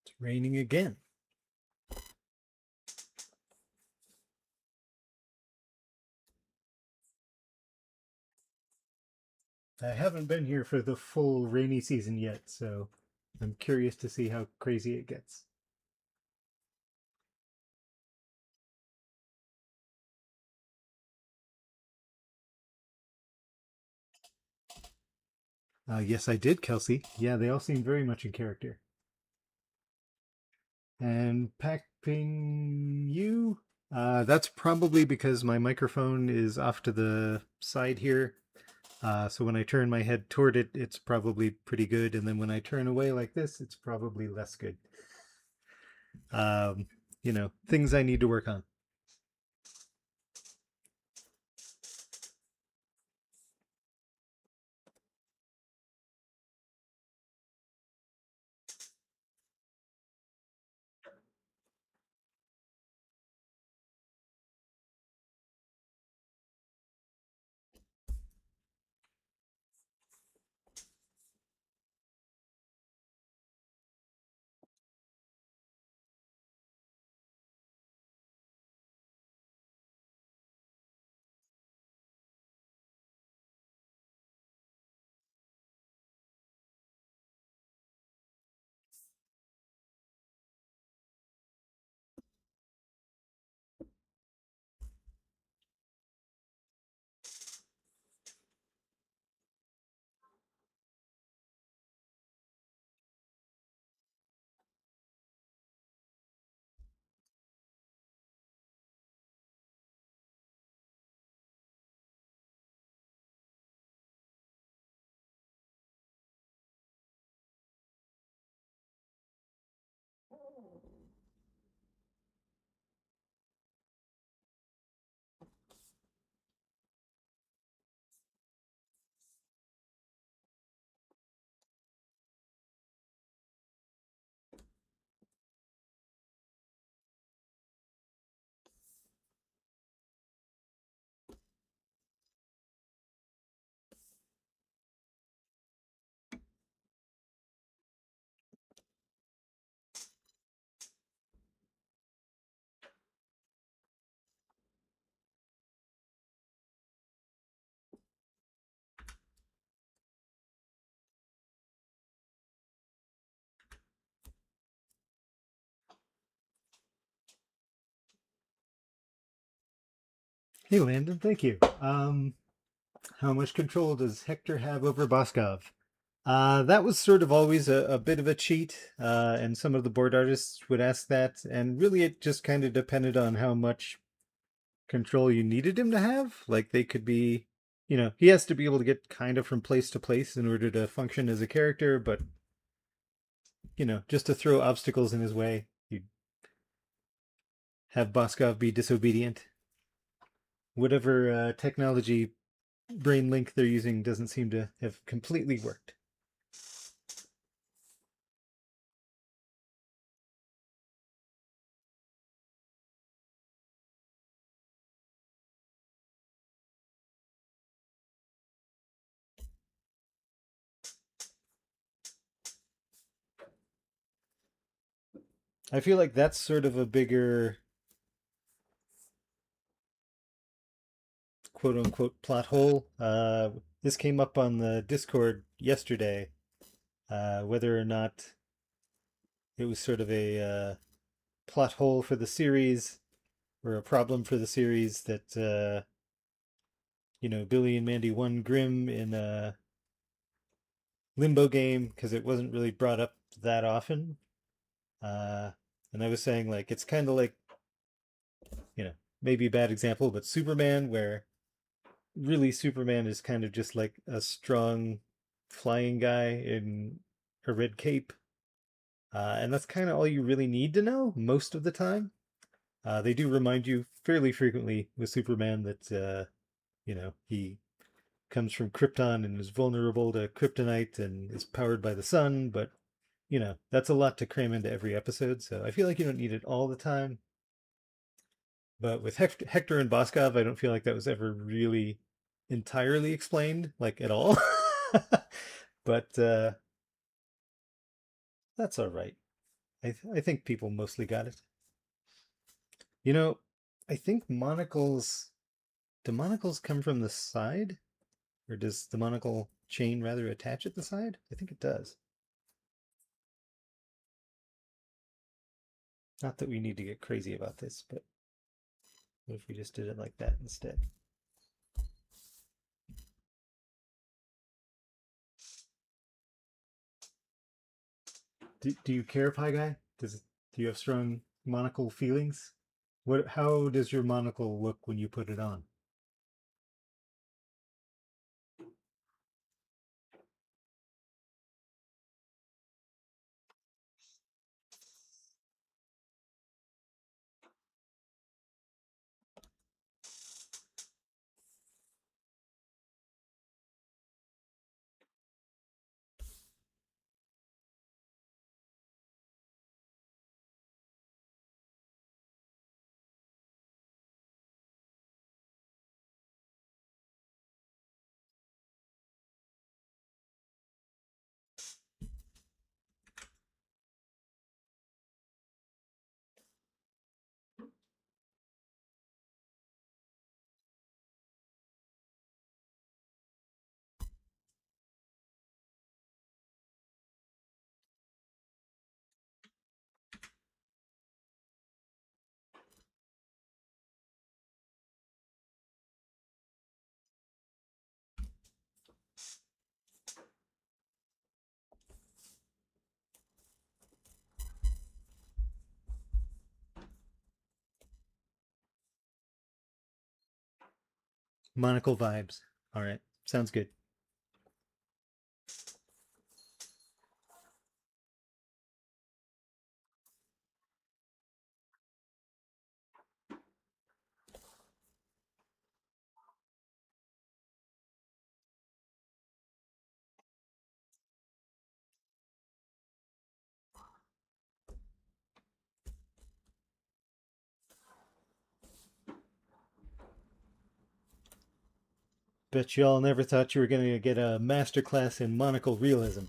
It's raining again. I haven't been here for the full rainy season yet, so I'm curious to see how crazy it gets. Yes, I did, Kelsey. Yeah, they all seem very much in character. And packing you? That's probably because my microphone is off to the side here. So when I turn my head toward it, it's probably pretty good. And then when I turn away like this, it's probably less good. Um, things I need to work on. Hey, Landon, thank you. How much control does Hector have over Boskov? That was sort of always a bit of a cheat, and some of the board artists would ask that, and really it just kind of depended on how much control you needed him to have. Like they could be, he has to be able to get kind of from place to place in order to function as a character, but just to throw obstacles in his way, you'd have Boskov be disobedient. Whatever technology brain link they're using doesn't seem to have completely worked. I feel like that's sort of a bigger quote unquote plot hole. This came up on the Discord yesterday, whether or not it was sort of a plot hole for the series or a problem for the series that Billy and Mandy won Grimm in a limbo game because it wasn't really brought up that often. Uh, and I was saying like it's kind of like you know maybe a bad example, but Superman, where really Superman is kind of just like a strong flying guy in a red cape. And that's kind of all you really need to know most of the time. They do remind you fairly frequently with Superman that, he comes from Krypton and is vulnerable to kryptonite and is powered by the sun, but, that's a lot to cram into every episode. So I feel like you don't need it all the time. But with Hector and Boskov, I don't feel like that was ever really entirely explained, like at all. But that's all right. I think people mostly got it. You know, I think monocles. Do monocles come from the side? Or does the monocle chain rather attach at the side? I think it does. Not that we need to get crazy about this, but what if we just did it like that instead? Do you care, Pie Guy? Do you have strong monocle feelings? How does your monocle look when you put it on? Monocle vibes. All right, sounds good. Bet you all never thought you were going to get a masterclass in monocle realism.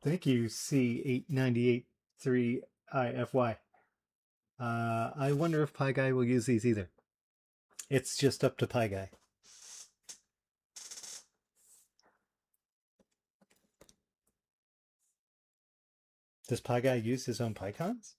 Thank you, C8983IFY. I wonder if Pieguy will use these either. It's just up to Pieguy. Does Pieguy use his own Piecons?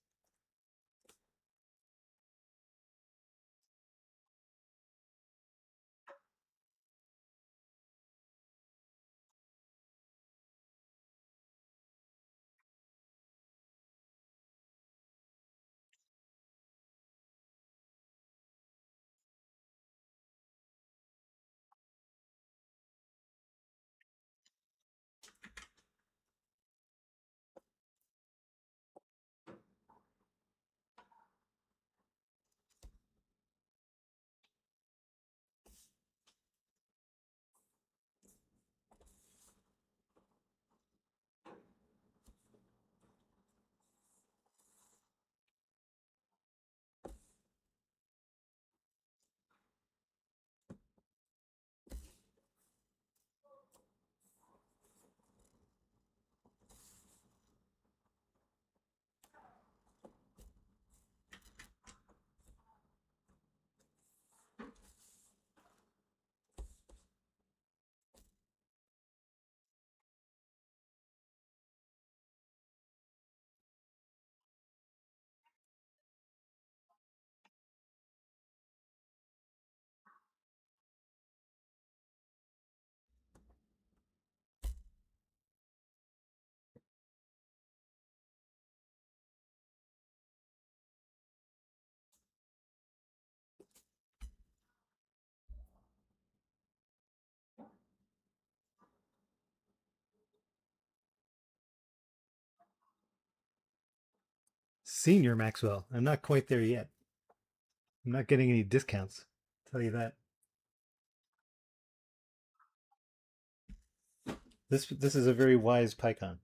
Senior Maxwell. I'm not quite there yet. I'm not getting any discounts. I'll tell you that. This is a very wise Piecon.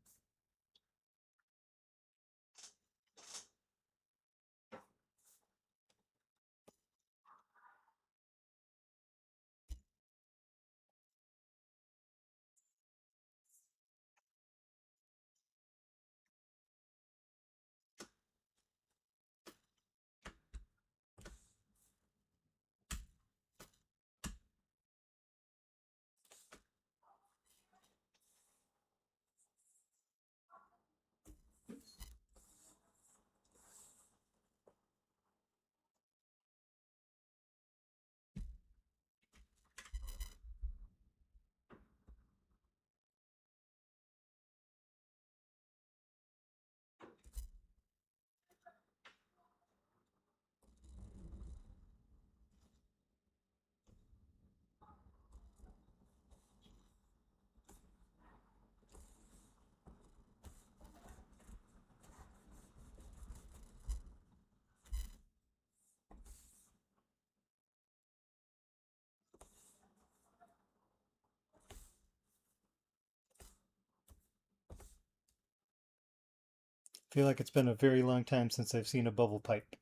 I feel like it's been a very long time since I've seen a bubble pipe.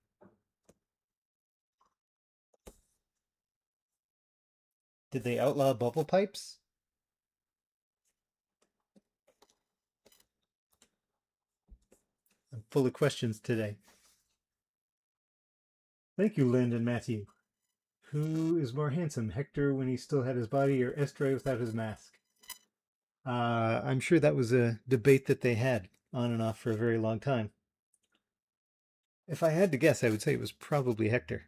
Did they outlaw bubble pipes? I'm full of questions today. Thank you, Lynn and Matthew. Who is more handsome, Hector when he still had his body or Estre without his mask? I'm sure that was a debate that they had on and off for a very long time. If I had to guess, I would say it was probably Hector.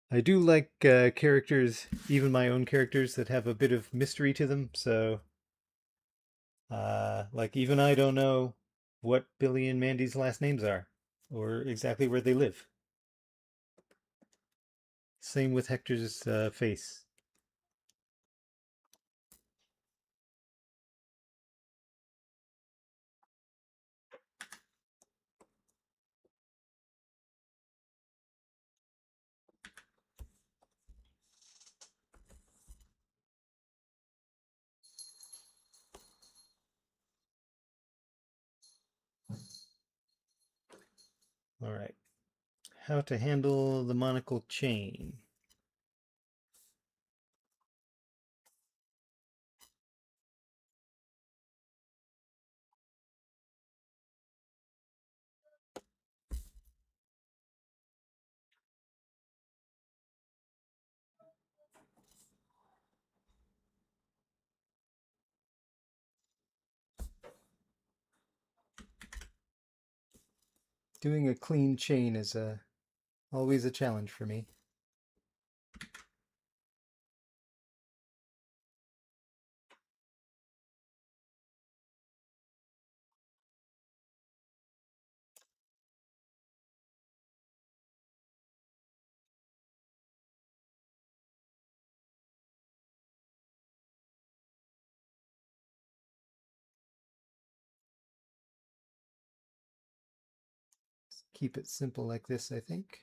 I do like characters, even my own characters, that have a bit of mystery to them. So, like, even I don't know what Billy and Mandy's last names are or exactly where they live. Same with Hector's face. All right. How to handle the monocle chain. Doing a clean chain is always a challenge for me. Keep it simple like this, I think.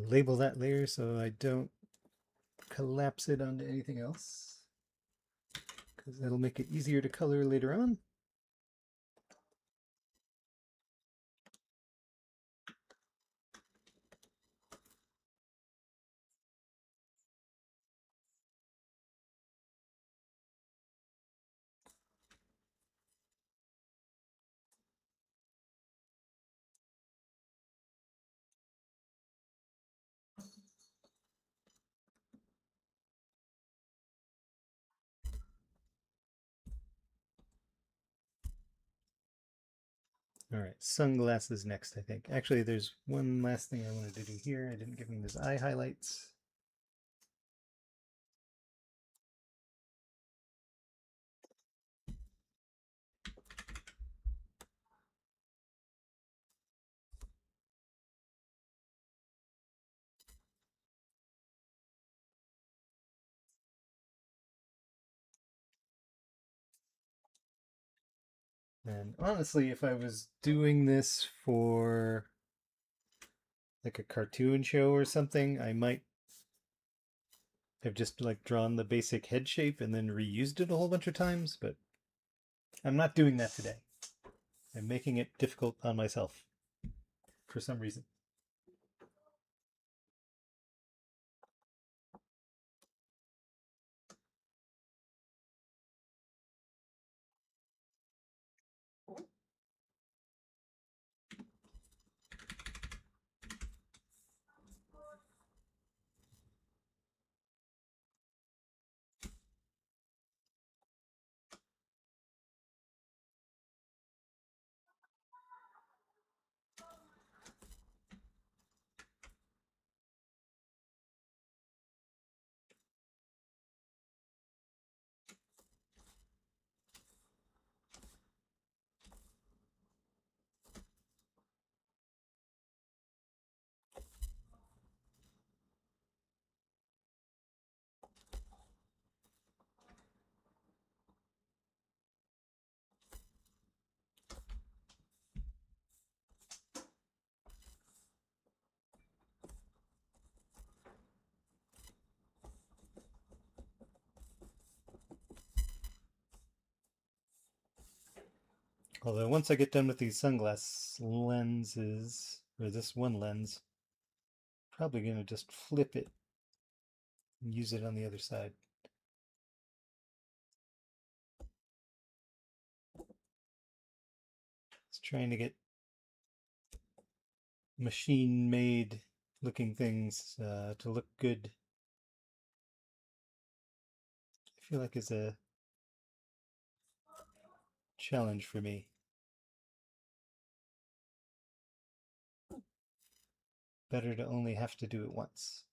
Label that layer so I don't collapse it onto anything else, because that'll make it easier to color later on. All right, sunglasses next, I think. Actually, there's one last thing I wanted to do here. I didn't give him his eye highlights. And honestly, if I was doing this for like a cartoon show or something, I might have just like drawn the basic head shape and then reused it a whole bunch of times, but I'm not doing that today. I'm making it difficult on myself for some reason. Although once I get done with these sunglass lenses, or this one lens, probably going to just flip it and use it on the other side. It's trying to get machine-made looking things to look good. I feel like it's a challenge for me. Better to only have to do it once.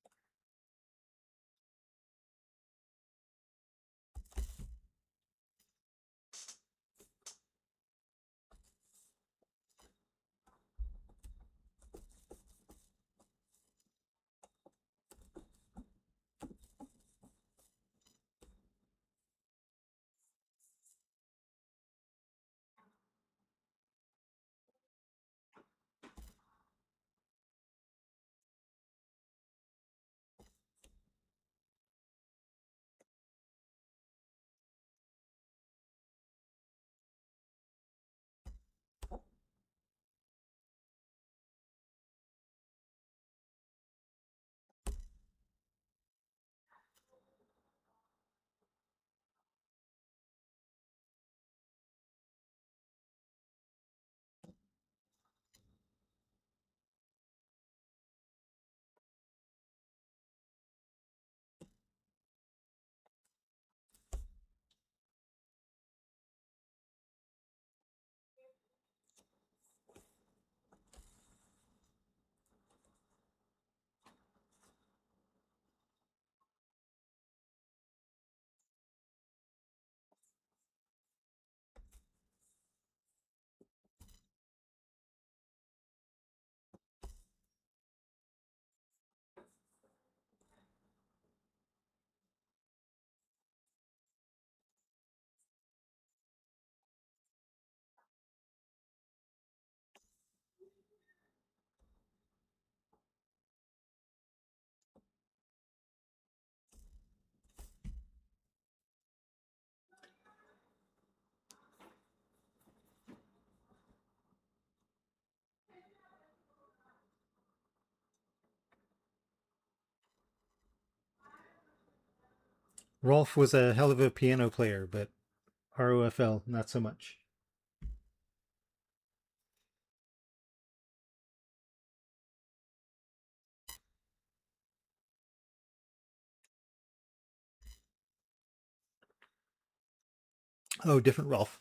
Rolf was a hell of a piano player, but ROFL, not so much. Oh, different Rolf.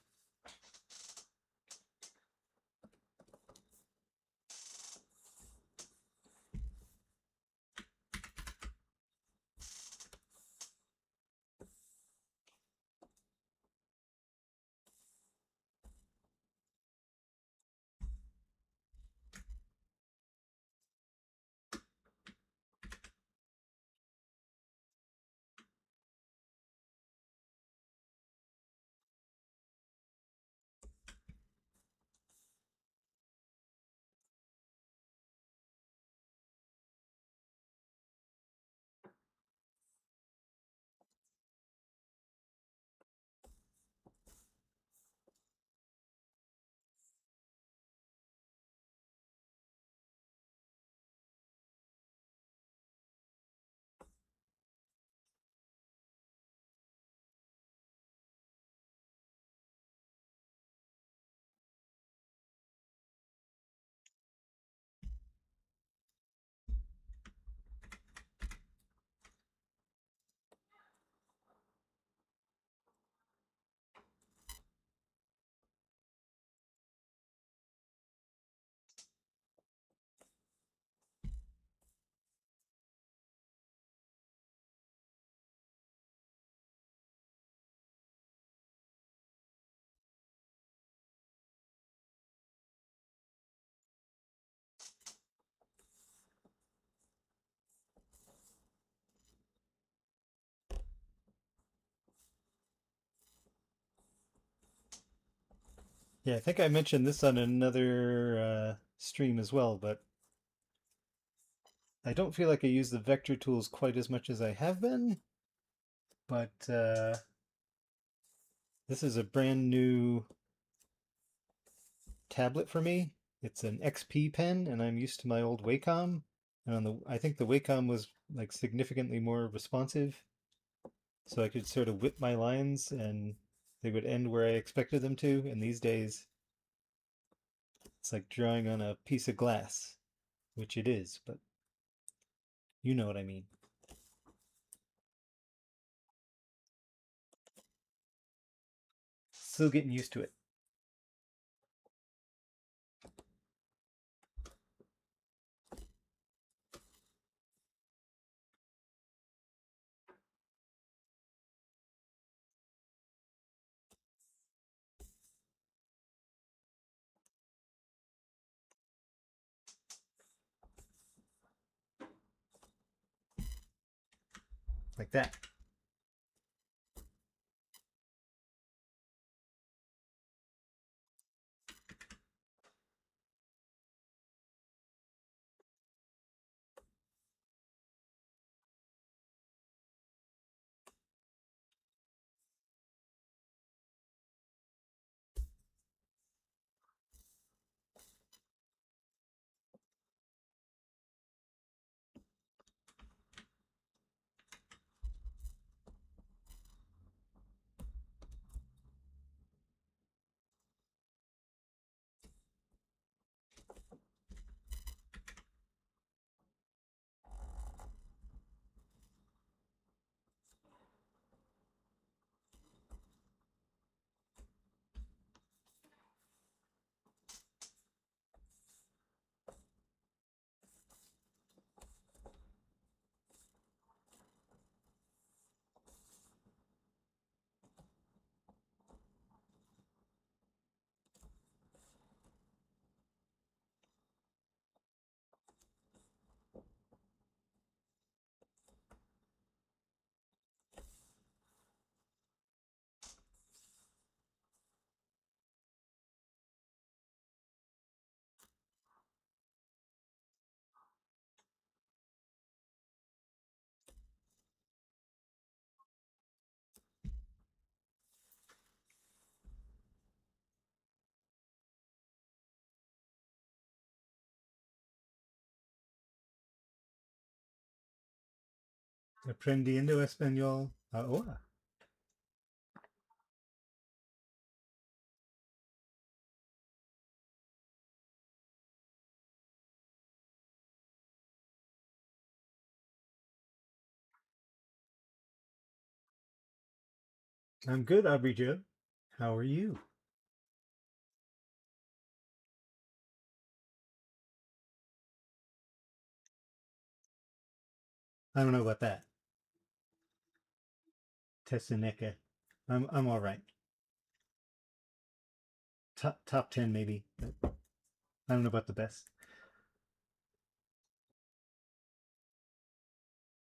Yeah, I think I mentioned this on another stream as well, but I don't feel like I use the vector tools quite as much as I have been. But this is a brand new tablet for me. It's an XP pen, and I'm used to my old Wacom. And on the, I think the Wacom was like significantly more responsive, so I could sort of whip my lines and they would end where I expected them to. And these days, it's like drawing on a piece of glass, which it is, but you know what I mean. Still getting used to it. Like that. Aprendiendo español ahora. I'm good, Aubrey Joe. How are you? I don't know about that. Tesseneke. I'm all right. Top 10 maybe. But I don't know about the best.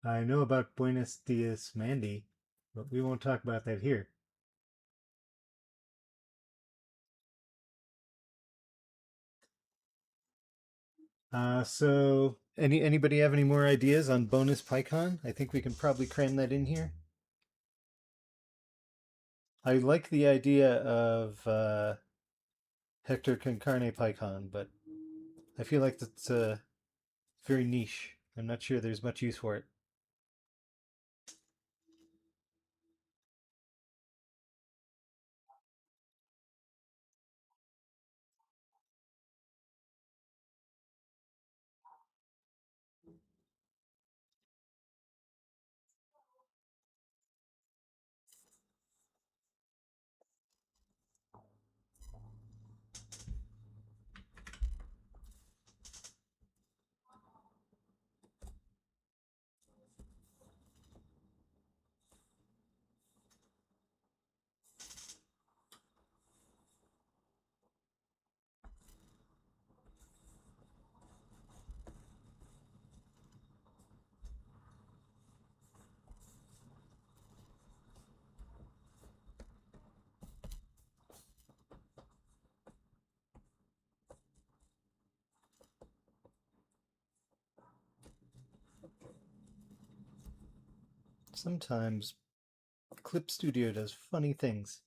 I know about Buenos Dias Mandy, but we won't talk about that here. So anybody have any more ideas on bonus PyCon? I think we can probably cram that in here. I like the idea of Hector Concarne PyCon, but I feel like that's very niche. I'm not sure there's much use for it. Sometimes Clip Studio does funny things.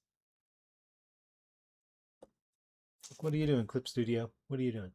What are you doing, Clip Studio? What are you doing?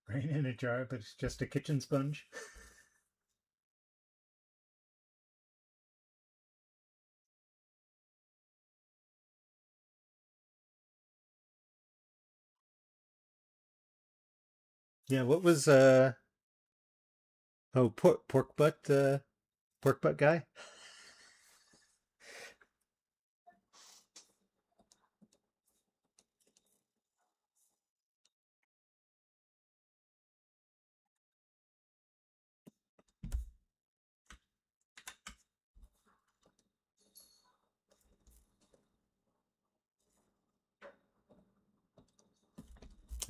Rain in a jar, but it's just a kitchen sponge. Yeah, what was oh, pork butt guy?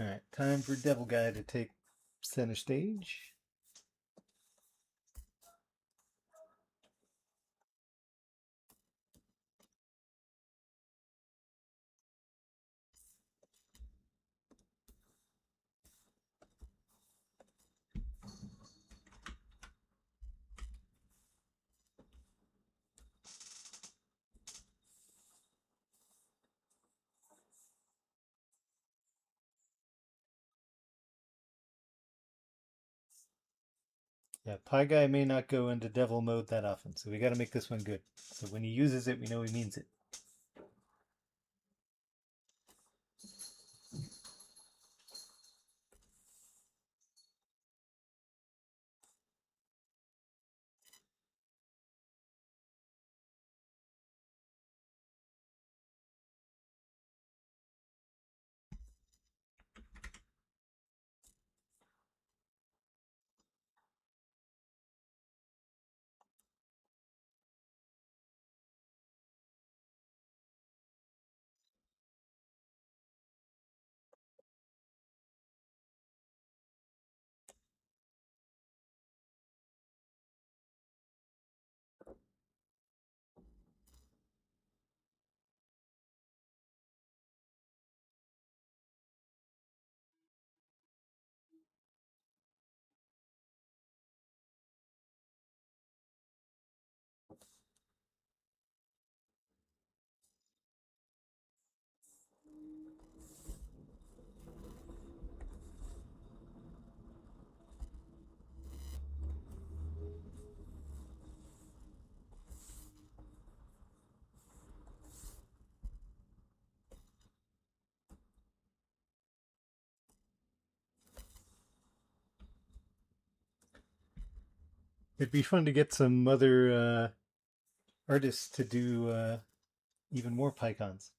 All right, time for Devil Guy to take center stage. Yeah, Pie Guy may not go into devil mode that often, so we got to make this one good. So when he uses it, we know he means it. It'd be fun to get some other artists to do even more Piecons.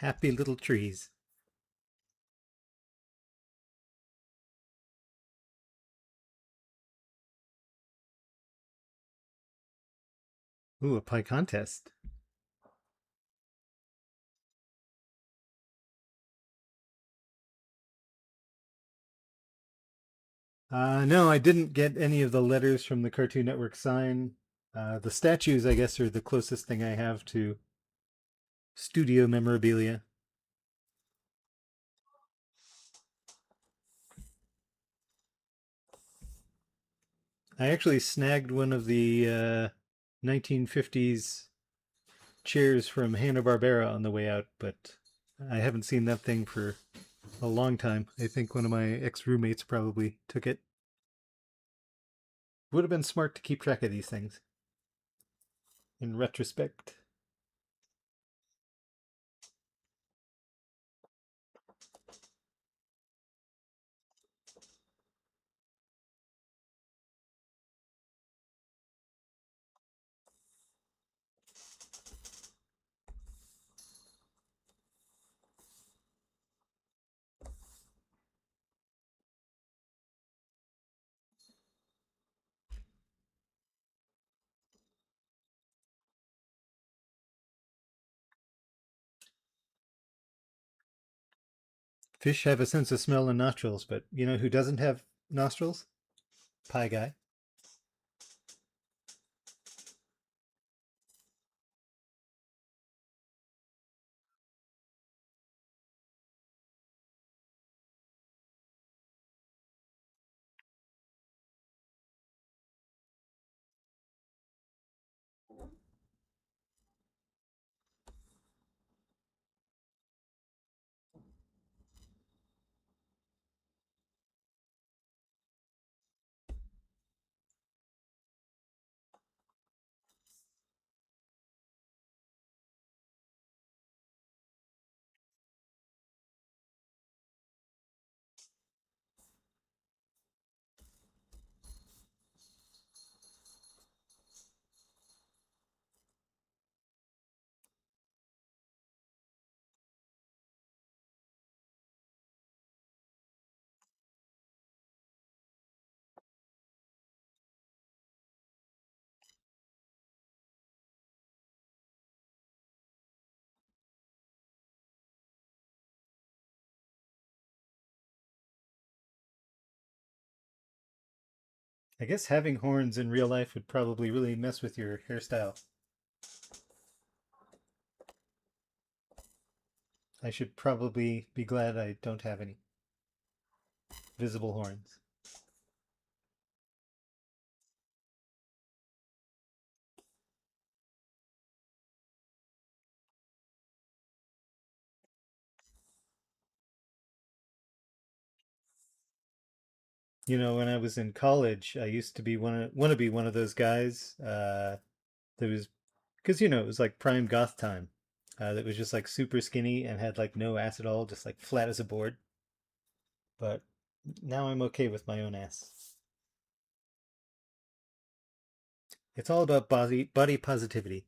Happy little trees. Ooh, a pie contest. No, I didn't get any of the letters from the Cartoon Network sign. The statues, I guess, are the closest thing I have to studio memorabilia. I actually snagged one of the 1950s chairs from Hanna-Barbera on the way out, but I haven't seen that thing for a long time. I think one of my ex-roommates probably took it. Would have been smart to keep track of these things in retrospect. Fish have a sense of smell and nostrils, but you know who doesn't have nostrils? Pie guy. I guess having horns in real life would probably really mess with your hairstyle. I should probably be glad I don't have any visible horns. You know, when I was in college, I used to be want to be one of those guys that was because you know it was like prime goth time. That was just like super skinny and had like no ass at all, just like flat as a board. But now I'm okay with my own ass. It's all about body positivity.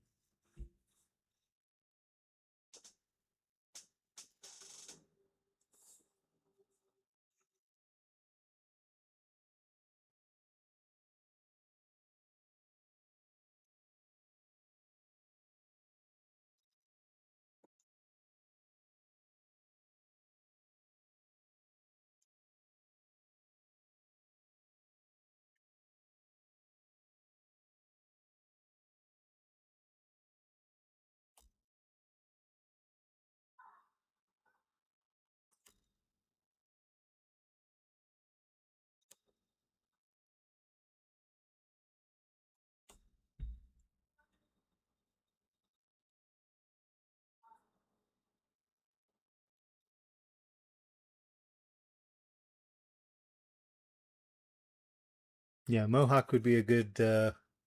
Yeah, mohawk would be a good.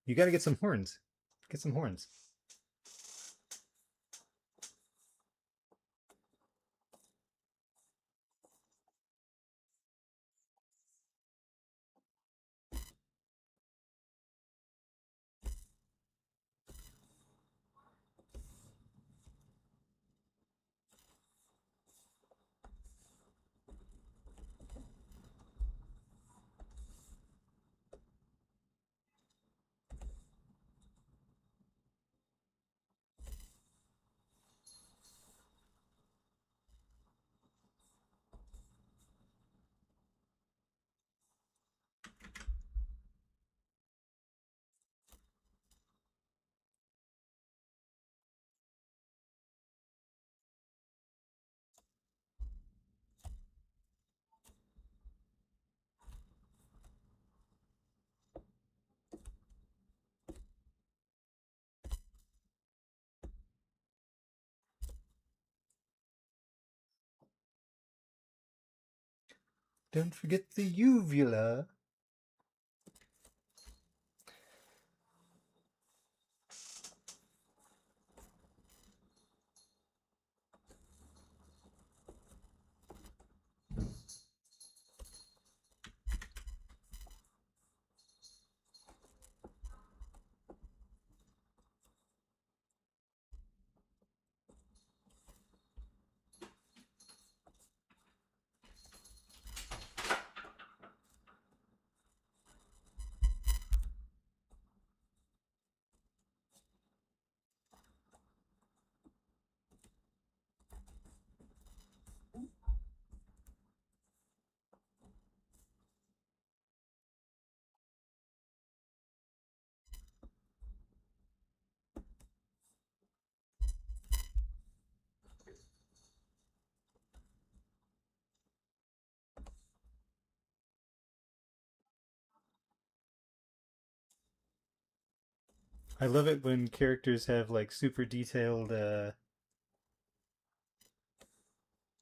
You got to get some horns. Get some horns. Don't forget the uvula. I love it when characters have like super detailed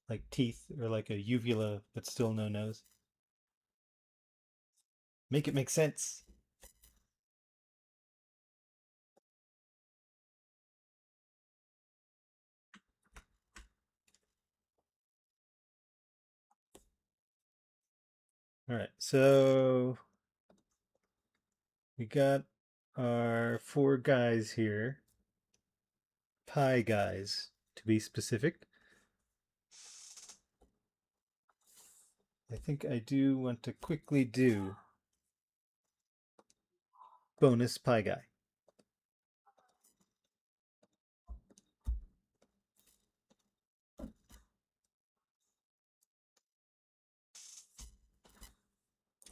like teeth or like a uvula but still no nose. Make it make sense. All right, so we got our four guys here. Pie guys, to be specific. I think I do want to quickly do bonus pie guy.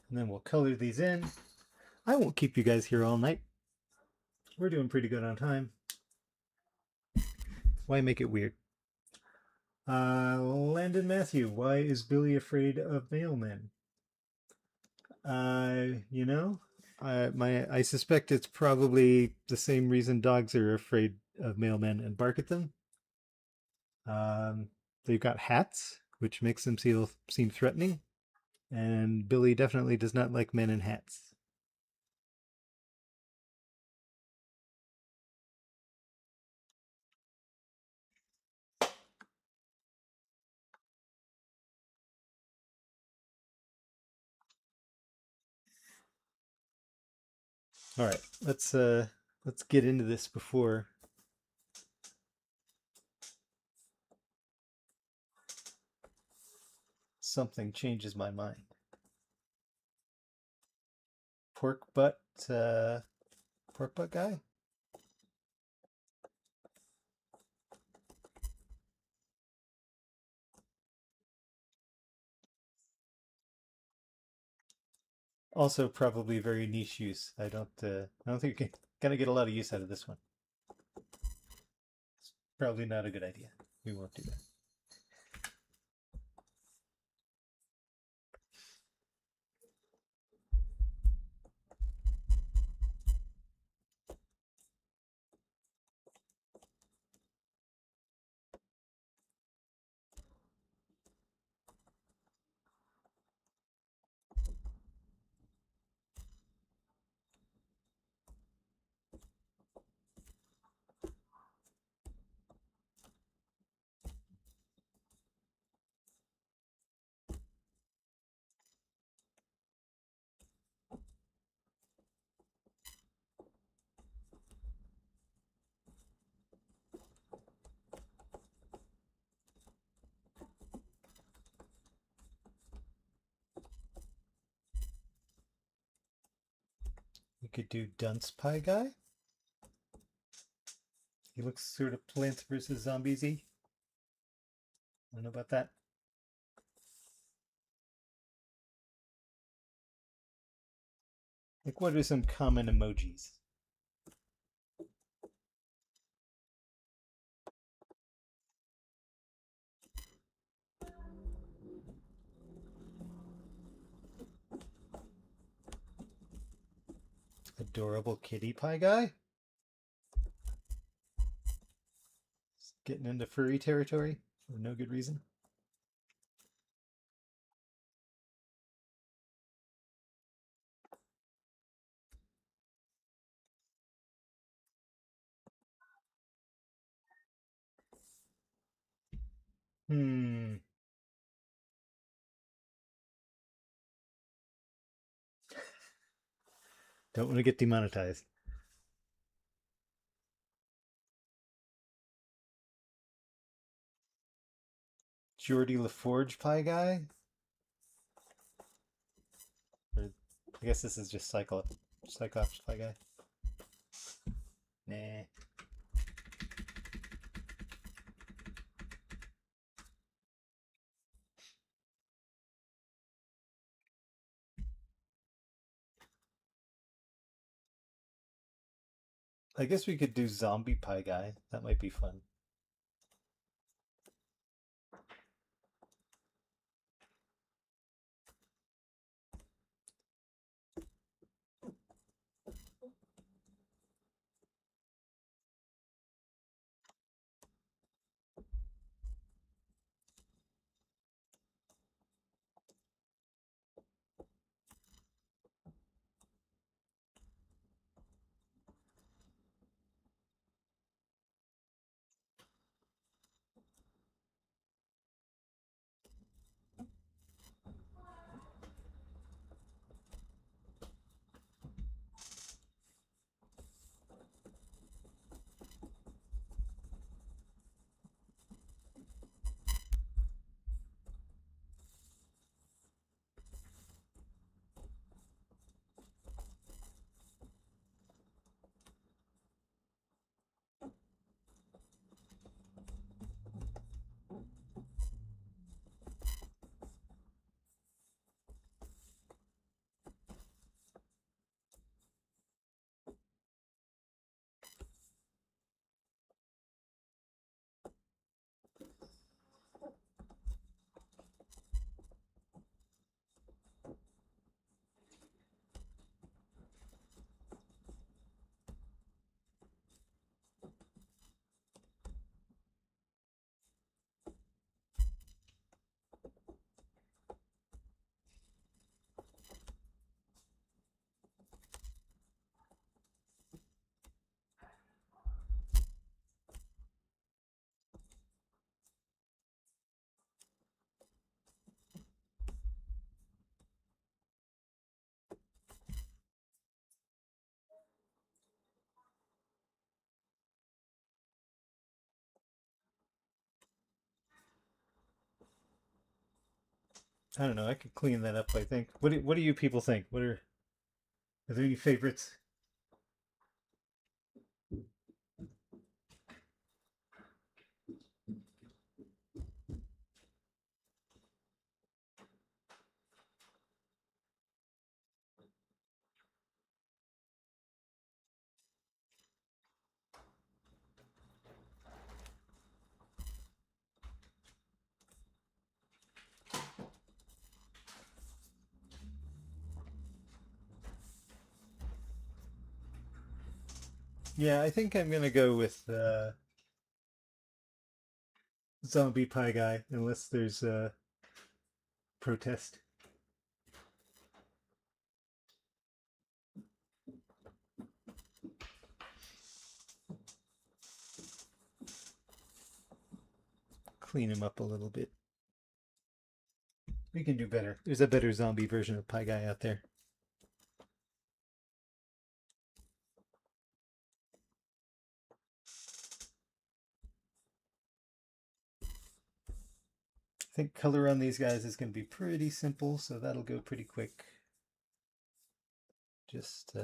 And then we'll color these in. I won't keep you guys here all night. We're doing pretty good on time. Why make it weird? Landon Matthew, why is Billy afraid of mailmen? You know, I suspect it's probably the same reason dogs are afraid of mailmen and bark at them. Um, they've got hats, which makes them seem threatening, and Billy definitely does not like men in hats. All right, let's get into this before something changes my mind. Pork butt, uh, pork butt guy. Also, probably very niche use. I don't think you're gonna get a lot of use out of this one. It's probably not a good idea. We won't do that. We could do dunce pie guy. He looks sort of Plants vs Zombies-y. I don't know about that. Like, what are some common emojis? Adorable kitty pie guy. Getting into furry territory for no good reason. Hmm. Don't want to get demonetized. Geordie LaForge Pie Guy? Or, I guess this is just Cyclops Pie Guy. Nah. I guess we could do Zombie Pie Guy. That might be fun. I don't know. I could clean that up, I think. What do you people think? Are there any favorites? Yeah, I think I'm gonna go with Zombie Pie Guy, unless there's a protest. Clean him up a little bit. We can do better. There's a better zombie version of Pie Guy out there. I think color on these guys is going to be pretty simple, so that'll go pretty quick. Just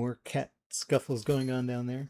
More cat scuffles going on down there.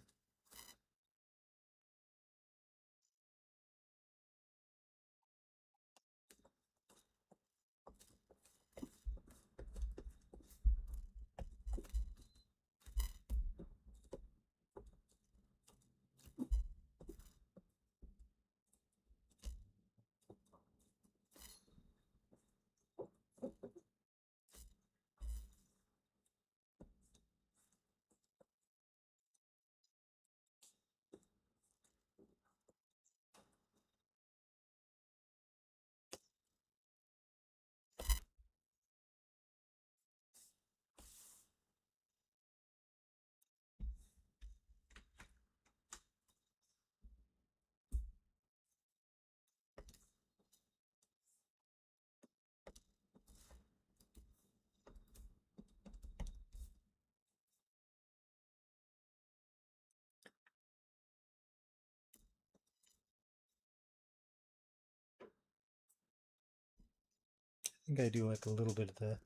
I think I do like a little bit of the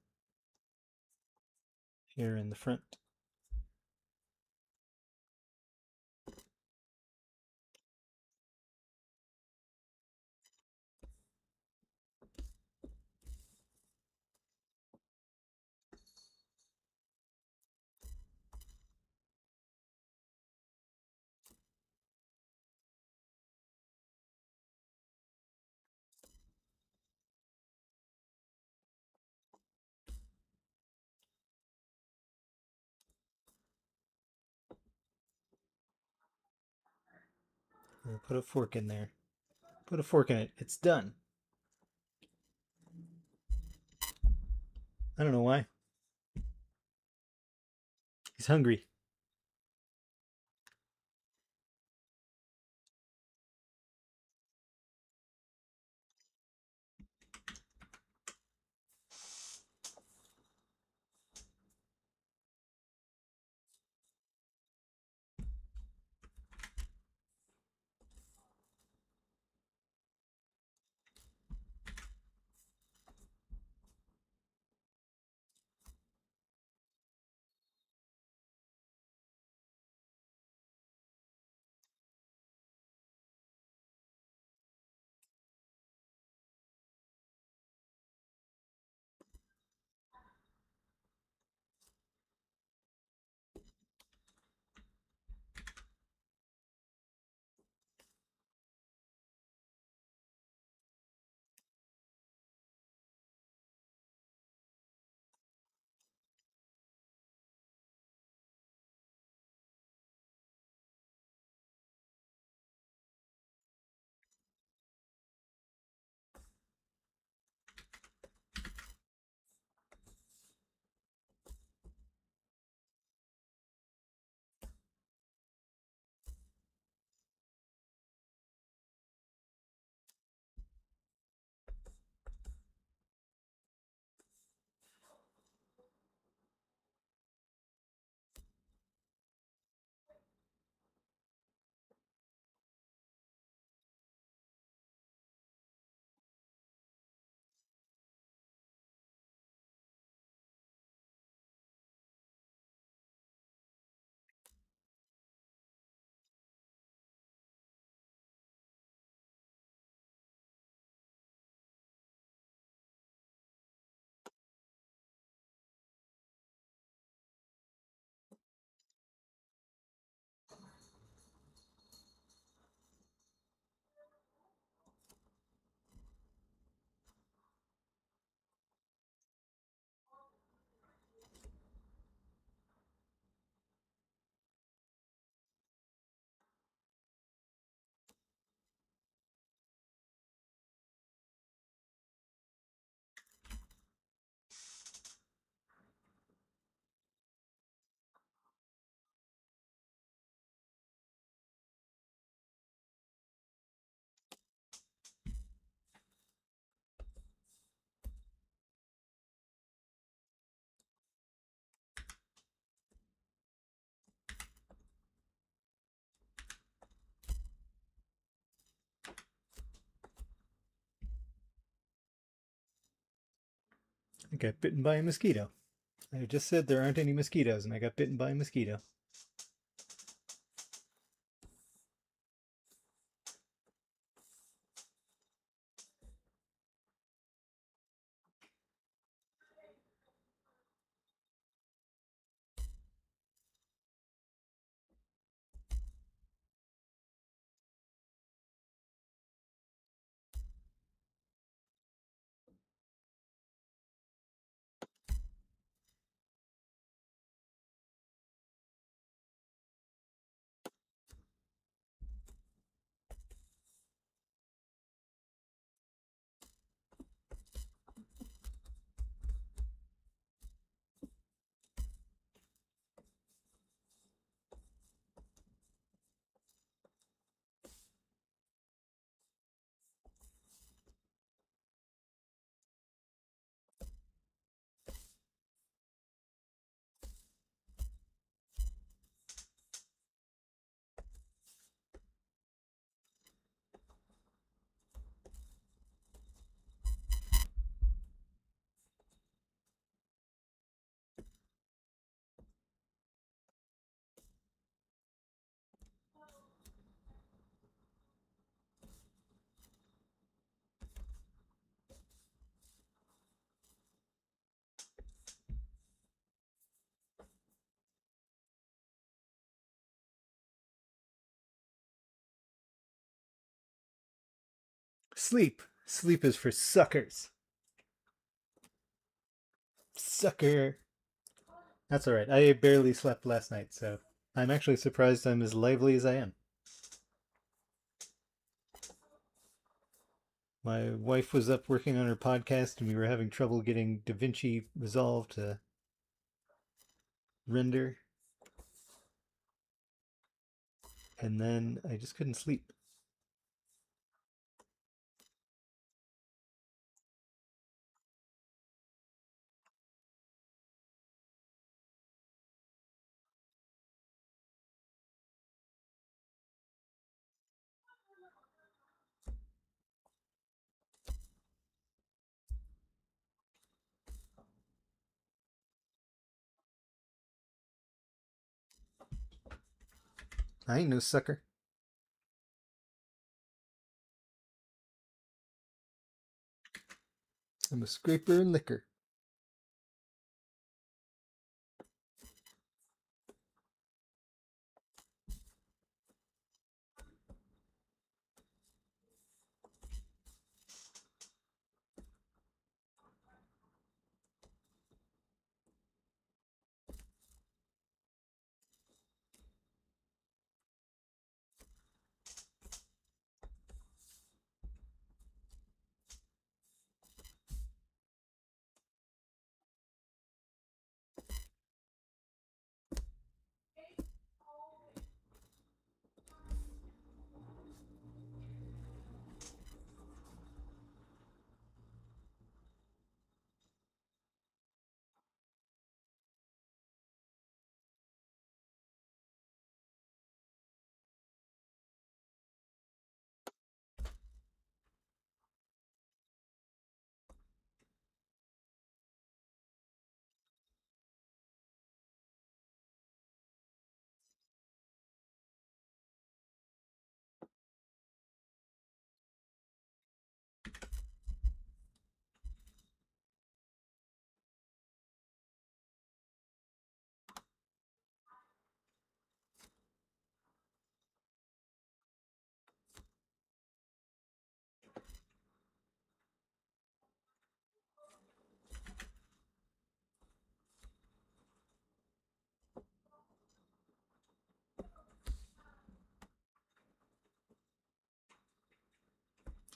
hair in the front. We'll put a fork in there. Put a fork in it. It's done. I don't know why. He's hungry. I got bitten by a mosquito. I just said there aren't any mosquitoes, and I got bitten by a mosquito. Sleep. Sleep is for suckers. Sucker. That's alright. I barely slept last night, so I'm actually surprised I'm as lively as I am. My wife was up working on her podcast, and we were having trouble getting DaVinci Resolve to render. And then I just couldn't sleep. I ain't no sucker. I'm a scraper and liquor.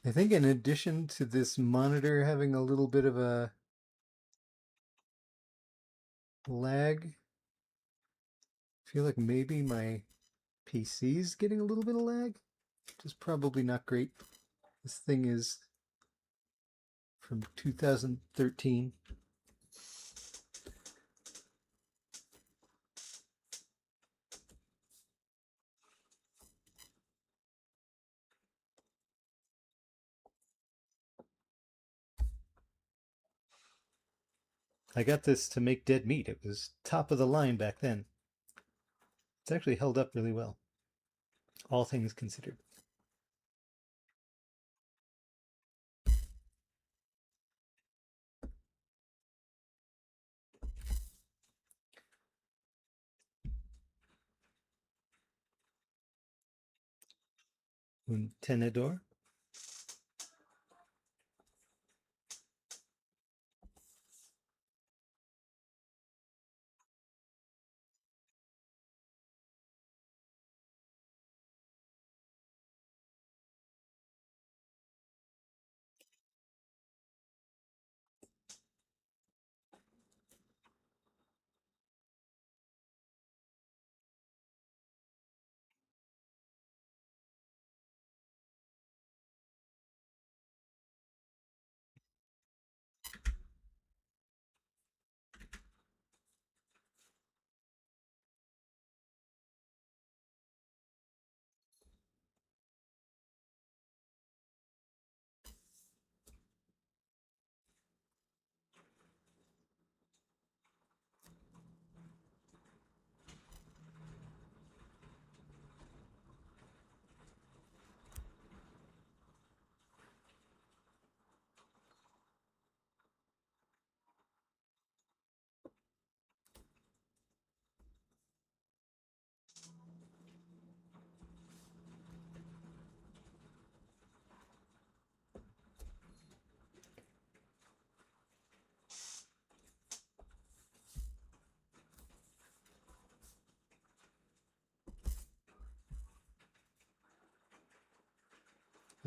I think in addition to this monitor having a little bit of a lag, I feel like maybe my PC's getting a little bit of lag, which is probably not great. This thing is from 2013. I got this to make dead meat. It was top of the line back then. It's actually held up really well, all things considered. Un tenedor.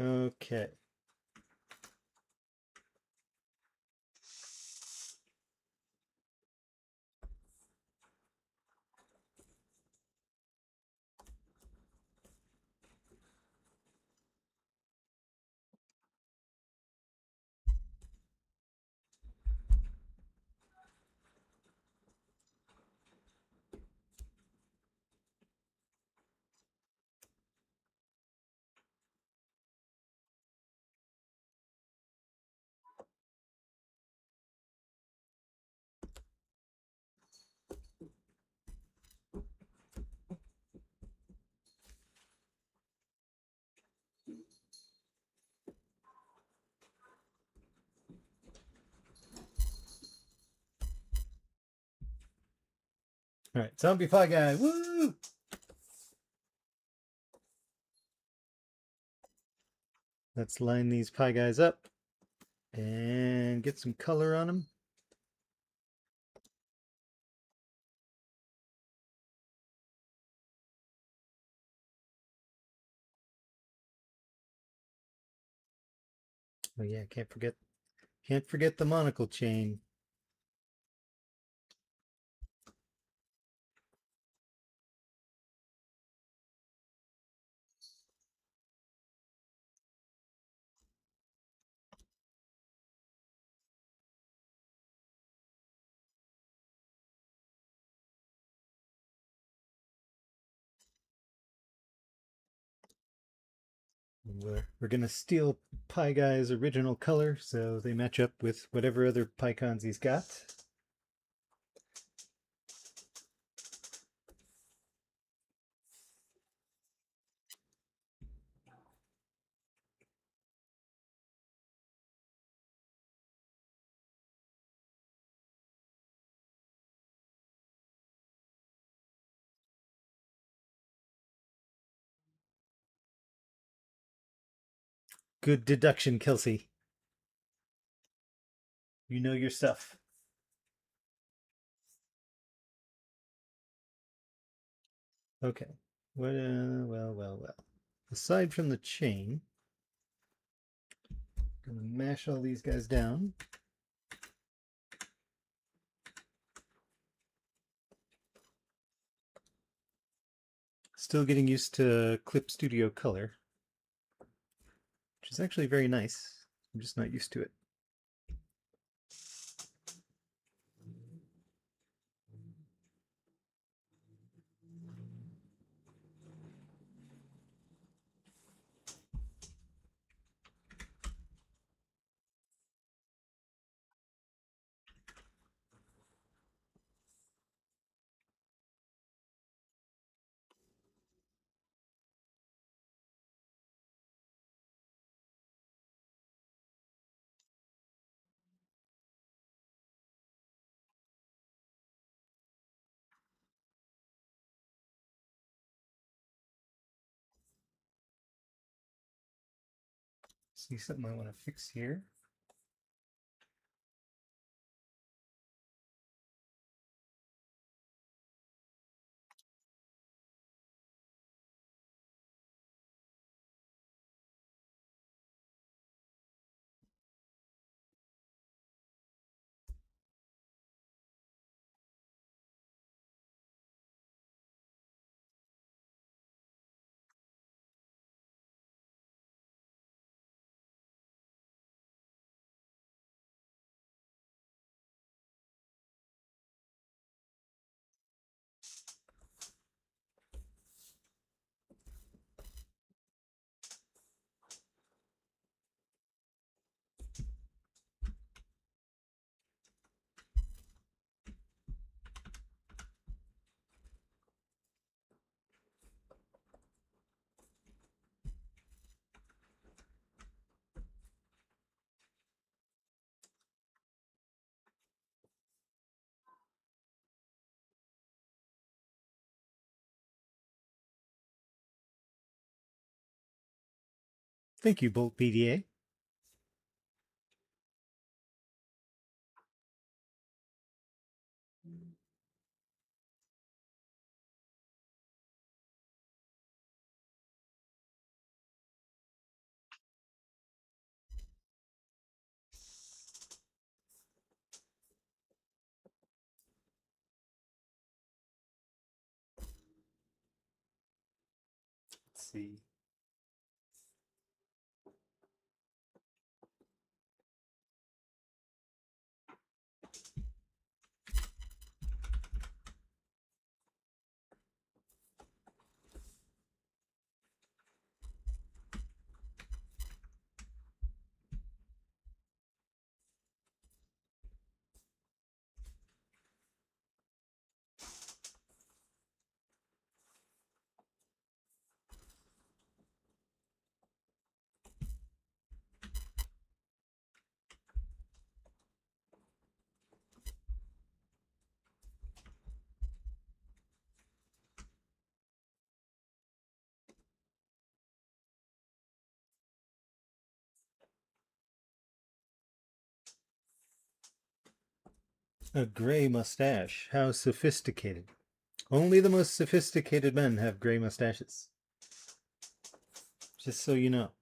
Okay. All right, zombie pie guy. Woo! Let's line these pie guys up and get some color on them. Oh yeah, can't forget the monocle chain. We're gonna steal Pie Guy's original color so they match up with whatever other Piecons he's got. Good deduction, Kelsey. You know your stuff. Okay. Well. Aside from the chain, I'm gonna mash all these guys down. Still getting used to Clip Studio Color, which is actually very nice. I'm just not used to it. See something I want to fix here. Thank you, Bolt PDA. Let's see. A gray mustache. How sophisticated. Only the most sophisticated men have gray mustaches. Just so you know.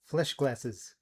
Flesh glasses.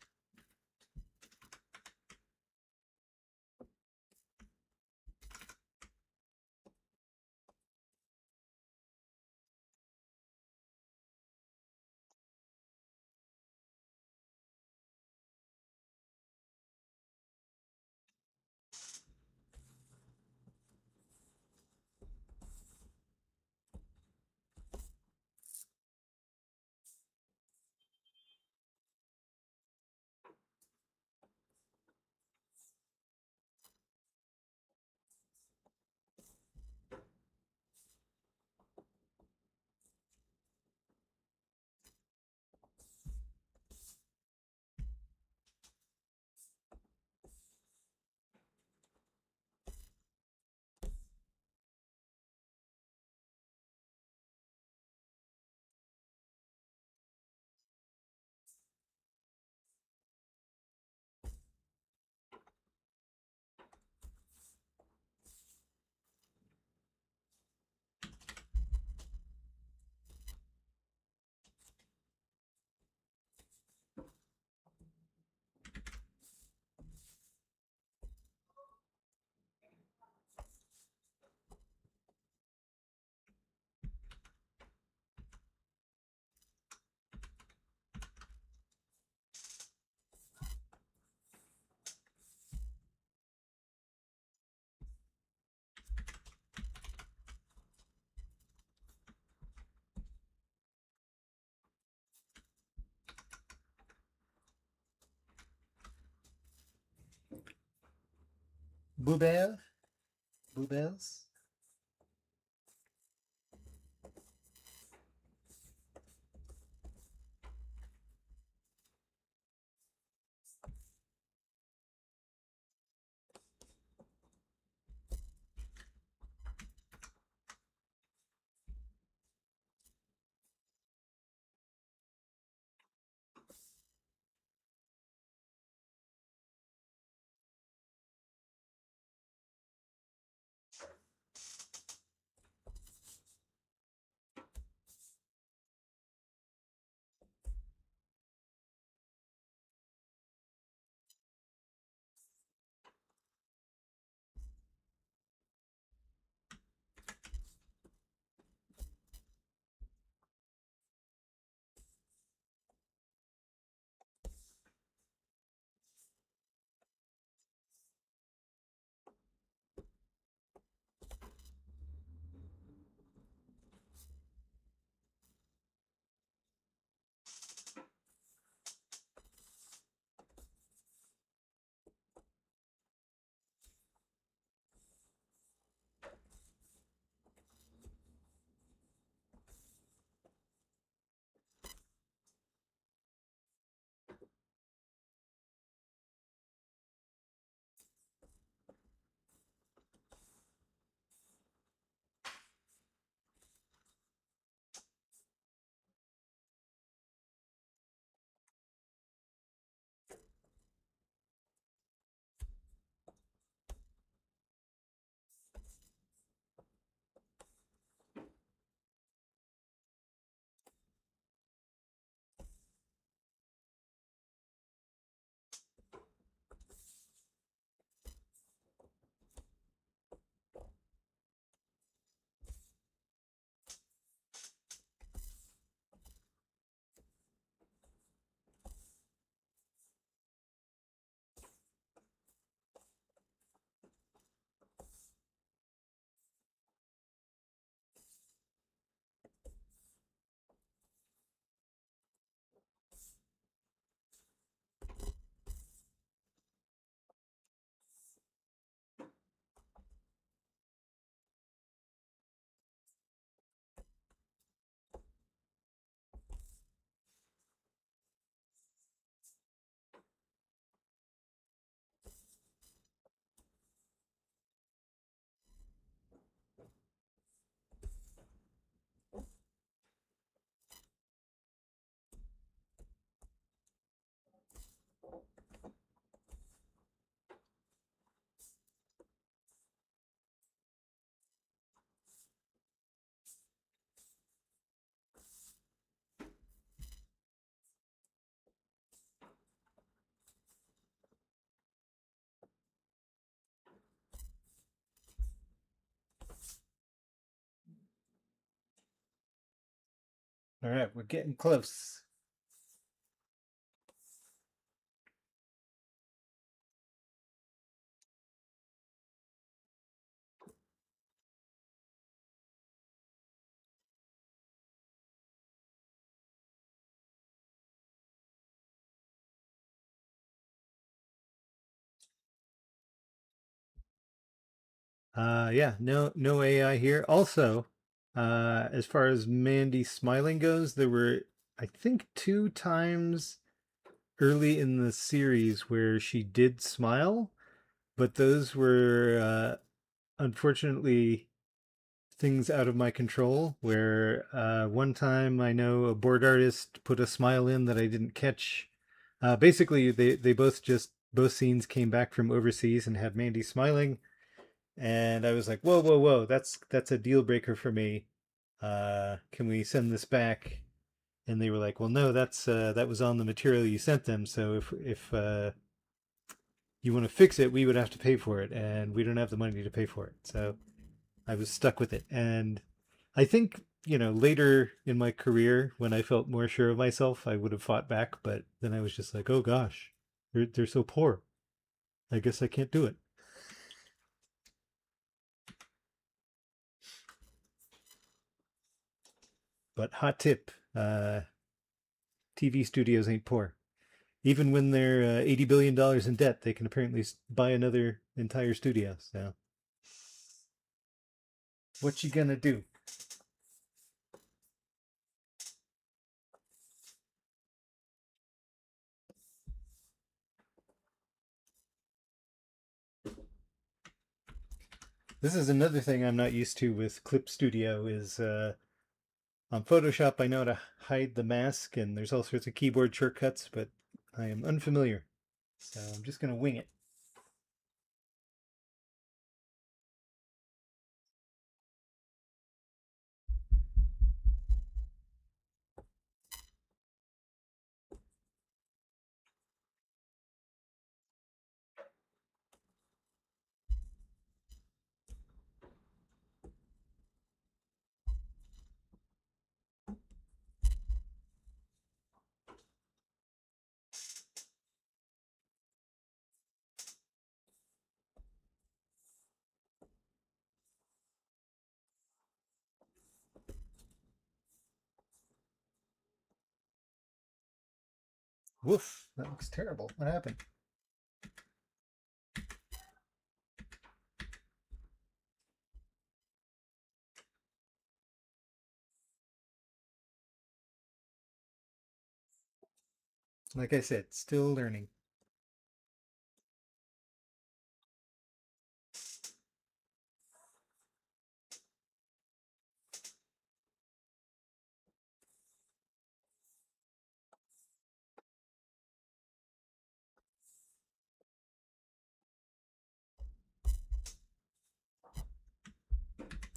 Boubelle? Boubelles? All right, we're getting close. Yeah, no AI here. Also, as far as Mandy smiling goes, there were, I think, two times early in the series where she did smile, but those were unfortunately things out of my control. Where one time I know a board artist put a smile in that I didn't catch. Basically, they both scenes came back from overseas and had Mandy smiling, and I was like, whoa, that's a deal breaker for me. Can we send this back? And they were like, well, no, that was on the material you sent them. So if you want to fix it, we would have to pay for it, and we don't have the money to pay for it. So I was stuck with it. And I think, later in my career, when I felt more sure of myself, I would have fought back. But then I was just like, oh gosh, they're so poor. I guess I can't do it. But hot tip, TV studios ain't poor. Even when they're $80 billion in debt, they can apparently buy another entire studio. So, what you gonna do? This is another thing I'm not used to with Clip Studio is on Photoshop I know how to hide the mask and there's all sorts of keyboard shortcuts, but I am unfamiliar. So I'm just gonna wing it. Woof, that looks terrible. What happened? Like I said, still learning.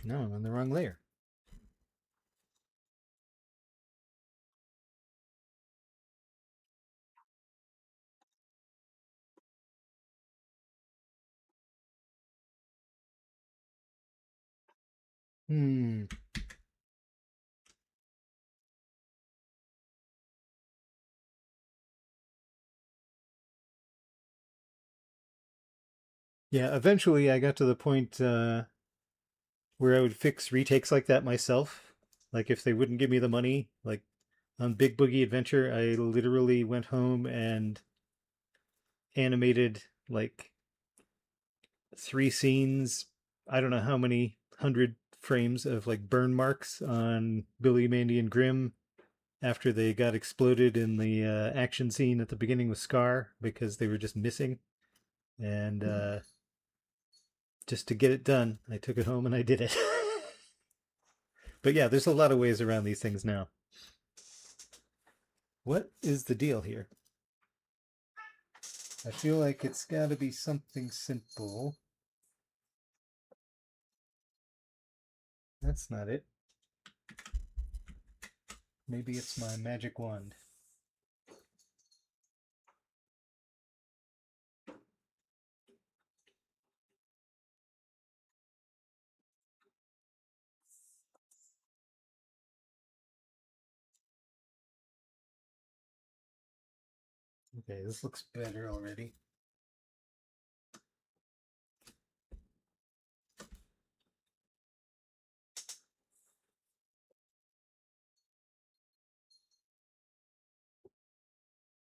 No, I'm on the wrong layer. Hmm. Yeah, eventually I got to the point where I would fix retakes like that myself. Like if they wouldn't give me the money, like on Big Boogie Adventure, I literally went home and animated like three scenes. I don't know how many hundred frames of like burn marks on Billy, Mandy, and Grim after they got exploded in the action scene at the beginning with Scar because they were just missing. And just to get it done, I took it home and I did it. But yeah, there's a lot of ways around these things now. What is the deal here? I feel like it's got to be something simple. That's not it. Maybe it's my magic wand. Okay, this looks better already.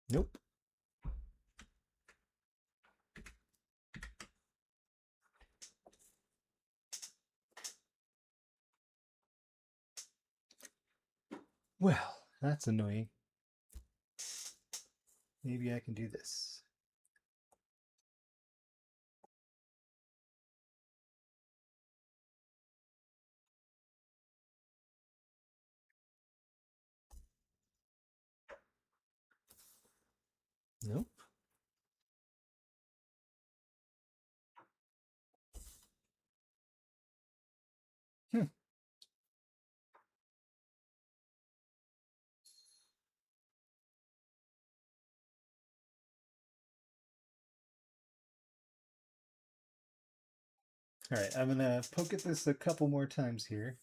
Nope. Well, that's annoying. Maybe I can do this. Nope. Hmm. All right, I'm gonna poke at this a couple more times here.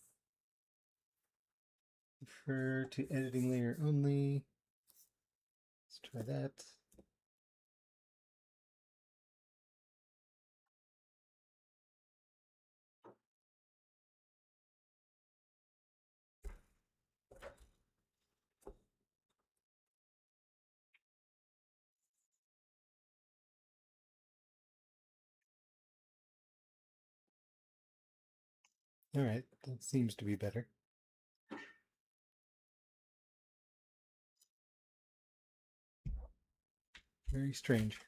Refer to editing layer only. Let's try that. All right, that seems to be better. Very strange.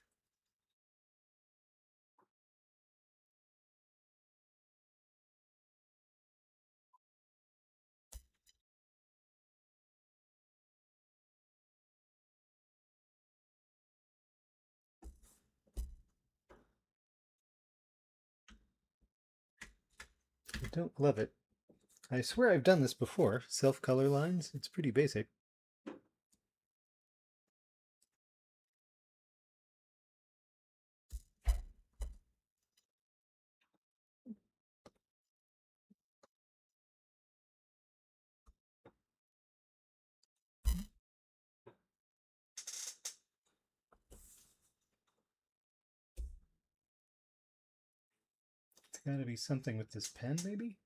I don't love it. I swear I've done this before. Self-color lines. It's pretty basic. It's got to be something with this pen, maybe?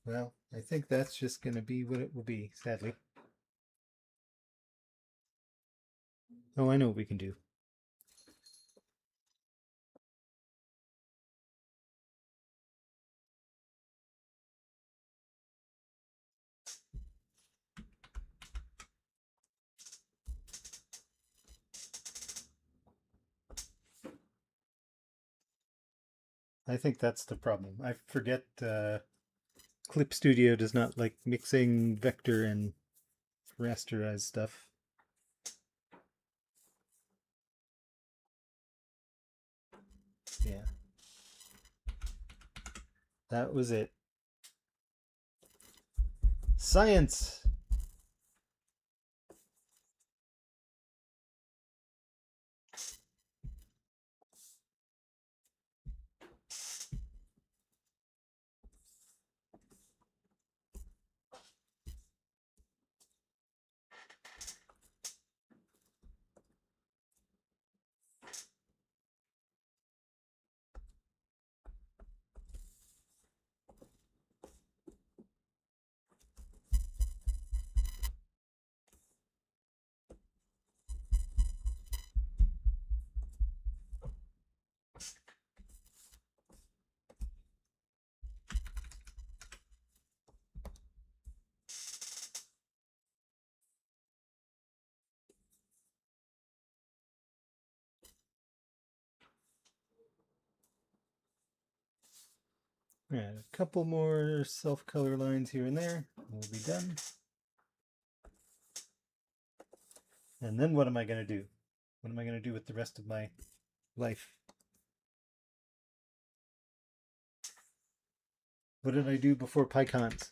Well, I think that's just going to be what it will be, sadly. Oh, I know what we can do. I think that's the problem. I forget Clip Studio does not like mixing vector and rasterized stuff. Yeah. That was it. Science! Add a couple more self-color lines here and there. We'll be done. And then what am I going to do? What am I going to do with the rest of my life? What did I do before Piecons?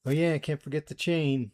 Oh yeah, I can't forget the chain.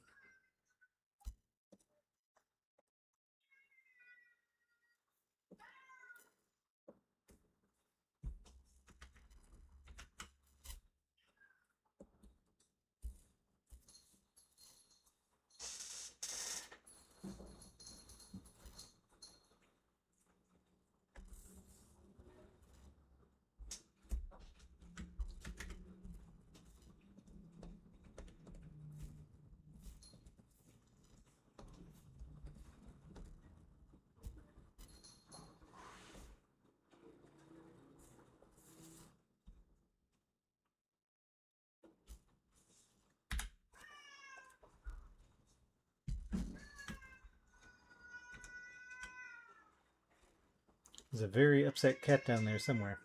There's a very upset cat down there somewhere.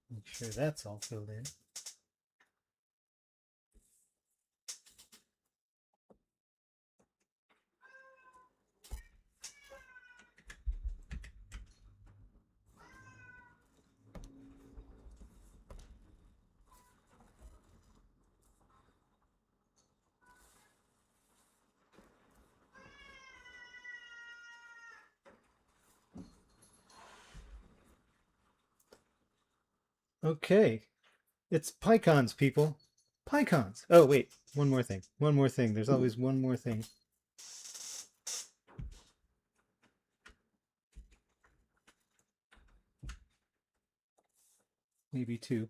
Make sure that's all filled in. Okay, it's Piecons, people. Piecons. Oh wait, one more thing. One more thing. There's always one more thing. Maybe two.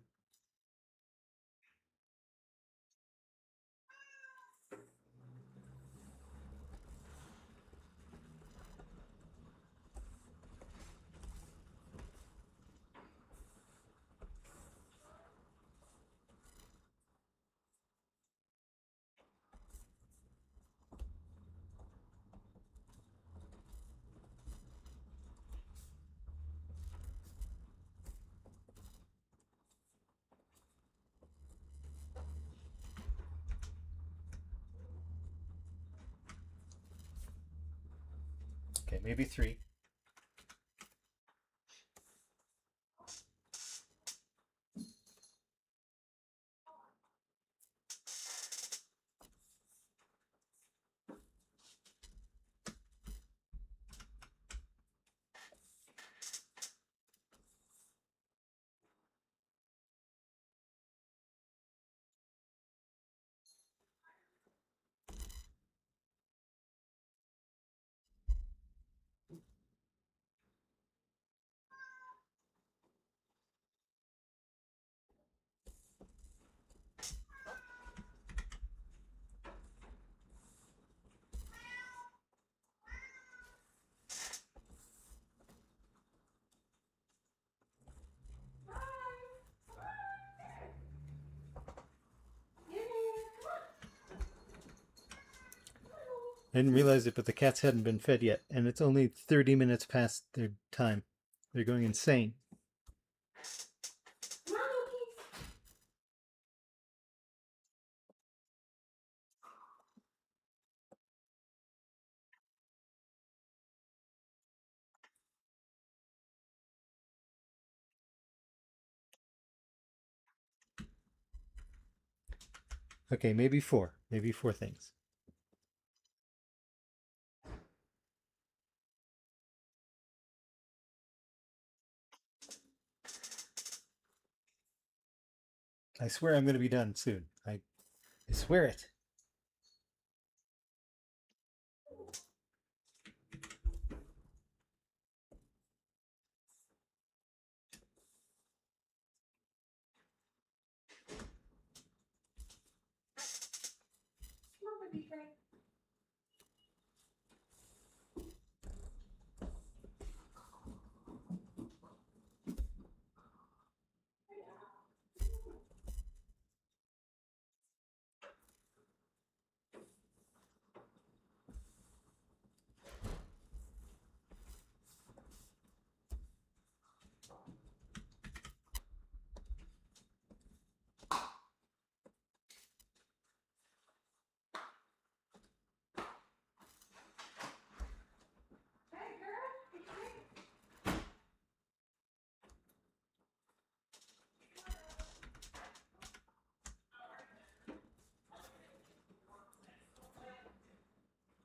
Okay, maybe three. I didn't realize it, but the cats hadn't been fed yet, and it's only 30 minutes past their time. They're going insane. Okay, maybe four. Maybe four things. I swear I'm going to be done soon. I swear it.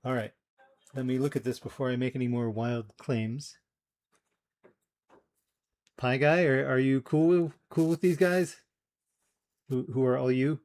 All right. Let me look at this before I make any more wild claims. Pieguy, are you cool with these guys? Who are all you?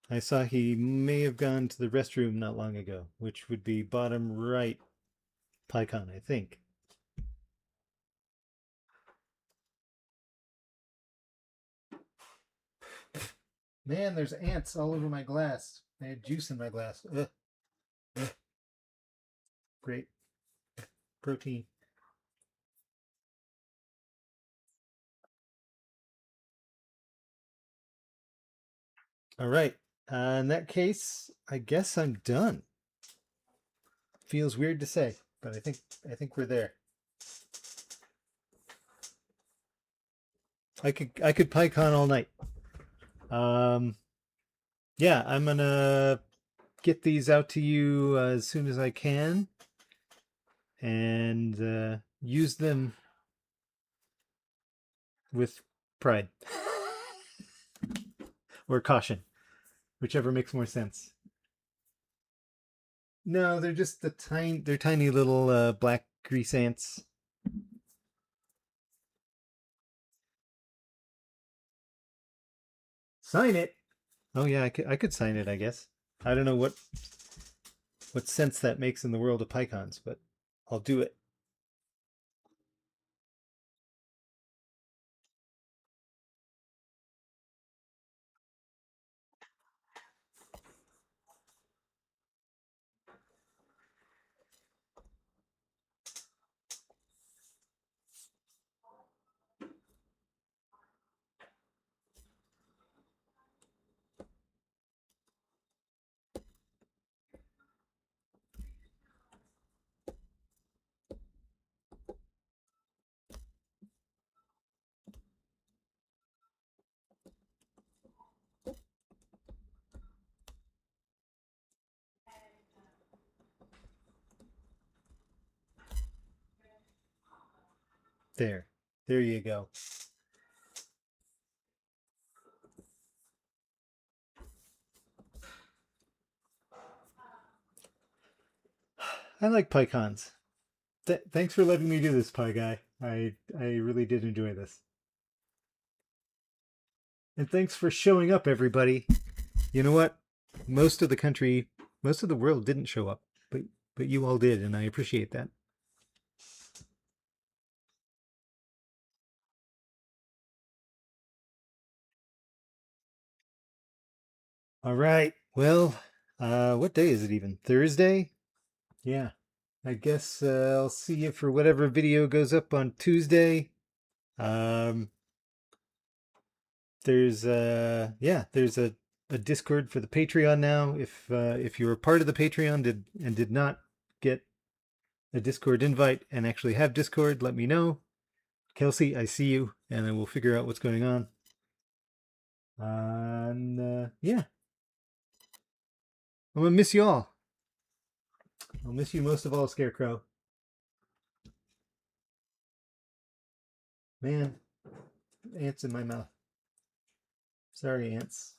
I saw he may have gone to the restroom not long ago, which would be bottom right Piecon, I think. Man, there's ants all over my glass. I had juice in my glass. Ugh. Ugh. Great protein. All right. In that case, I guess I'm done. Feels weird to say, but I think we're there. I could PyCon all night. Um, yeah, I'm gonna get these out to you as soon as I can, and use them with pride or caution, whichever makes more sense. No, they're just they're tiny little black grease ants. Sign it. Oh yeah, I could sign it, I guess. I don't know what sense that makes in the world of Piecons, but I'll do it. There. There you go. I like Piecons. Thanks for letting me do this, Pie Guy. I really did enjoy this. And thanks for showing up, everybody. You know what? Most of the country, most of the world didn't show up, but you all did, and I appreciate that. All right. Well, what day is it even? Thursday? Yeah. I guess I'll see you for whatever video goes up on Tuesday. Um, there's there's a Discord for the Patreon now. If you were part of the Patreon and did not get a Discord invite and actually have Discord, let me know. Kelsey, I see you, and then we'll figure out what's going on. And yeah, I'm gonna miss you all. I'll miss you most of all, Scarecrow. Man, ants in my mouth. Sorry, ants.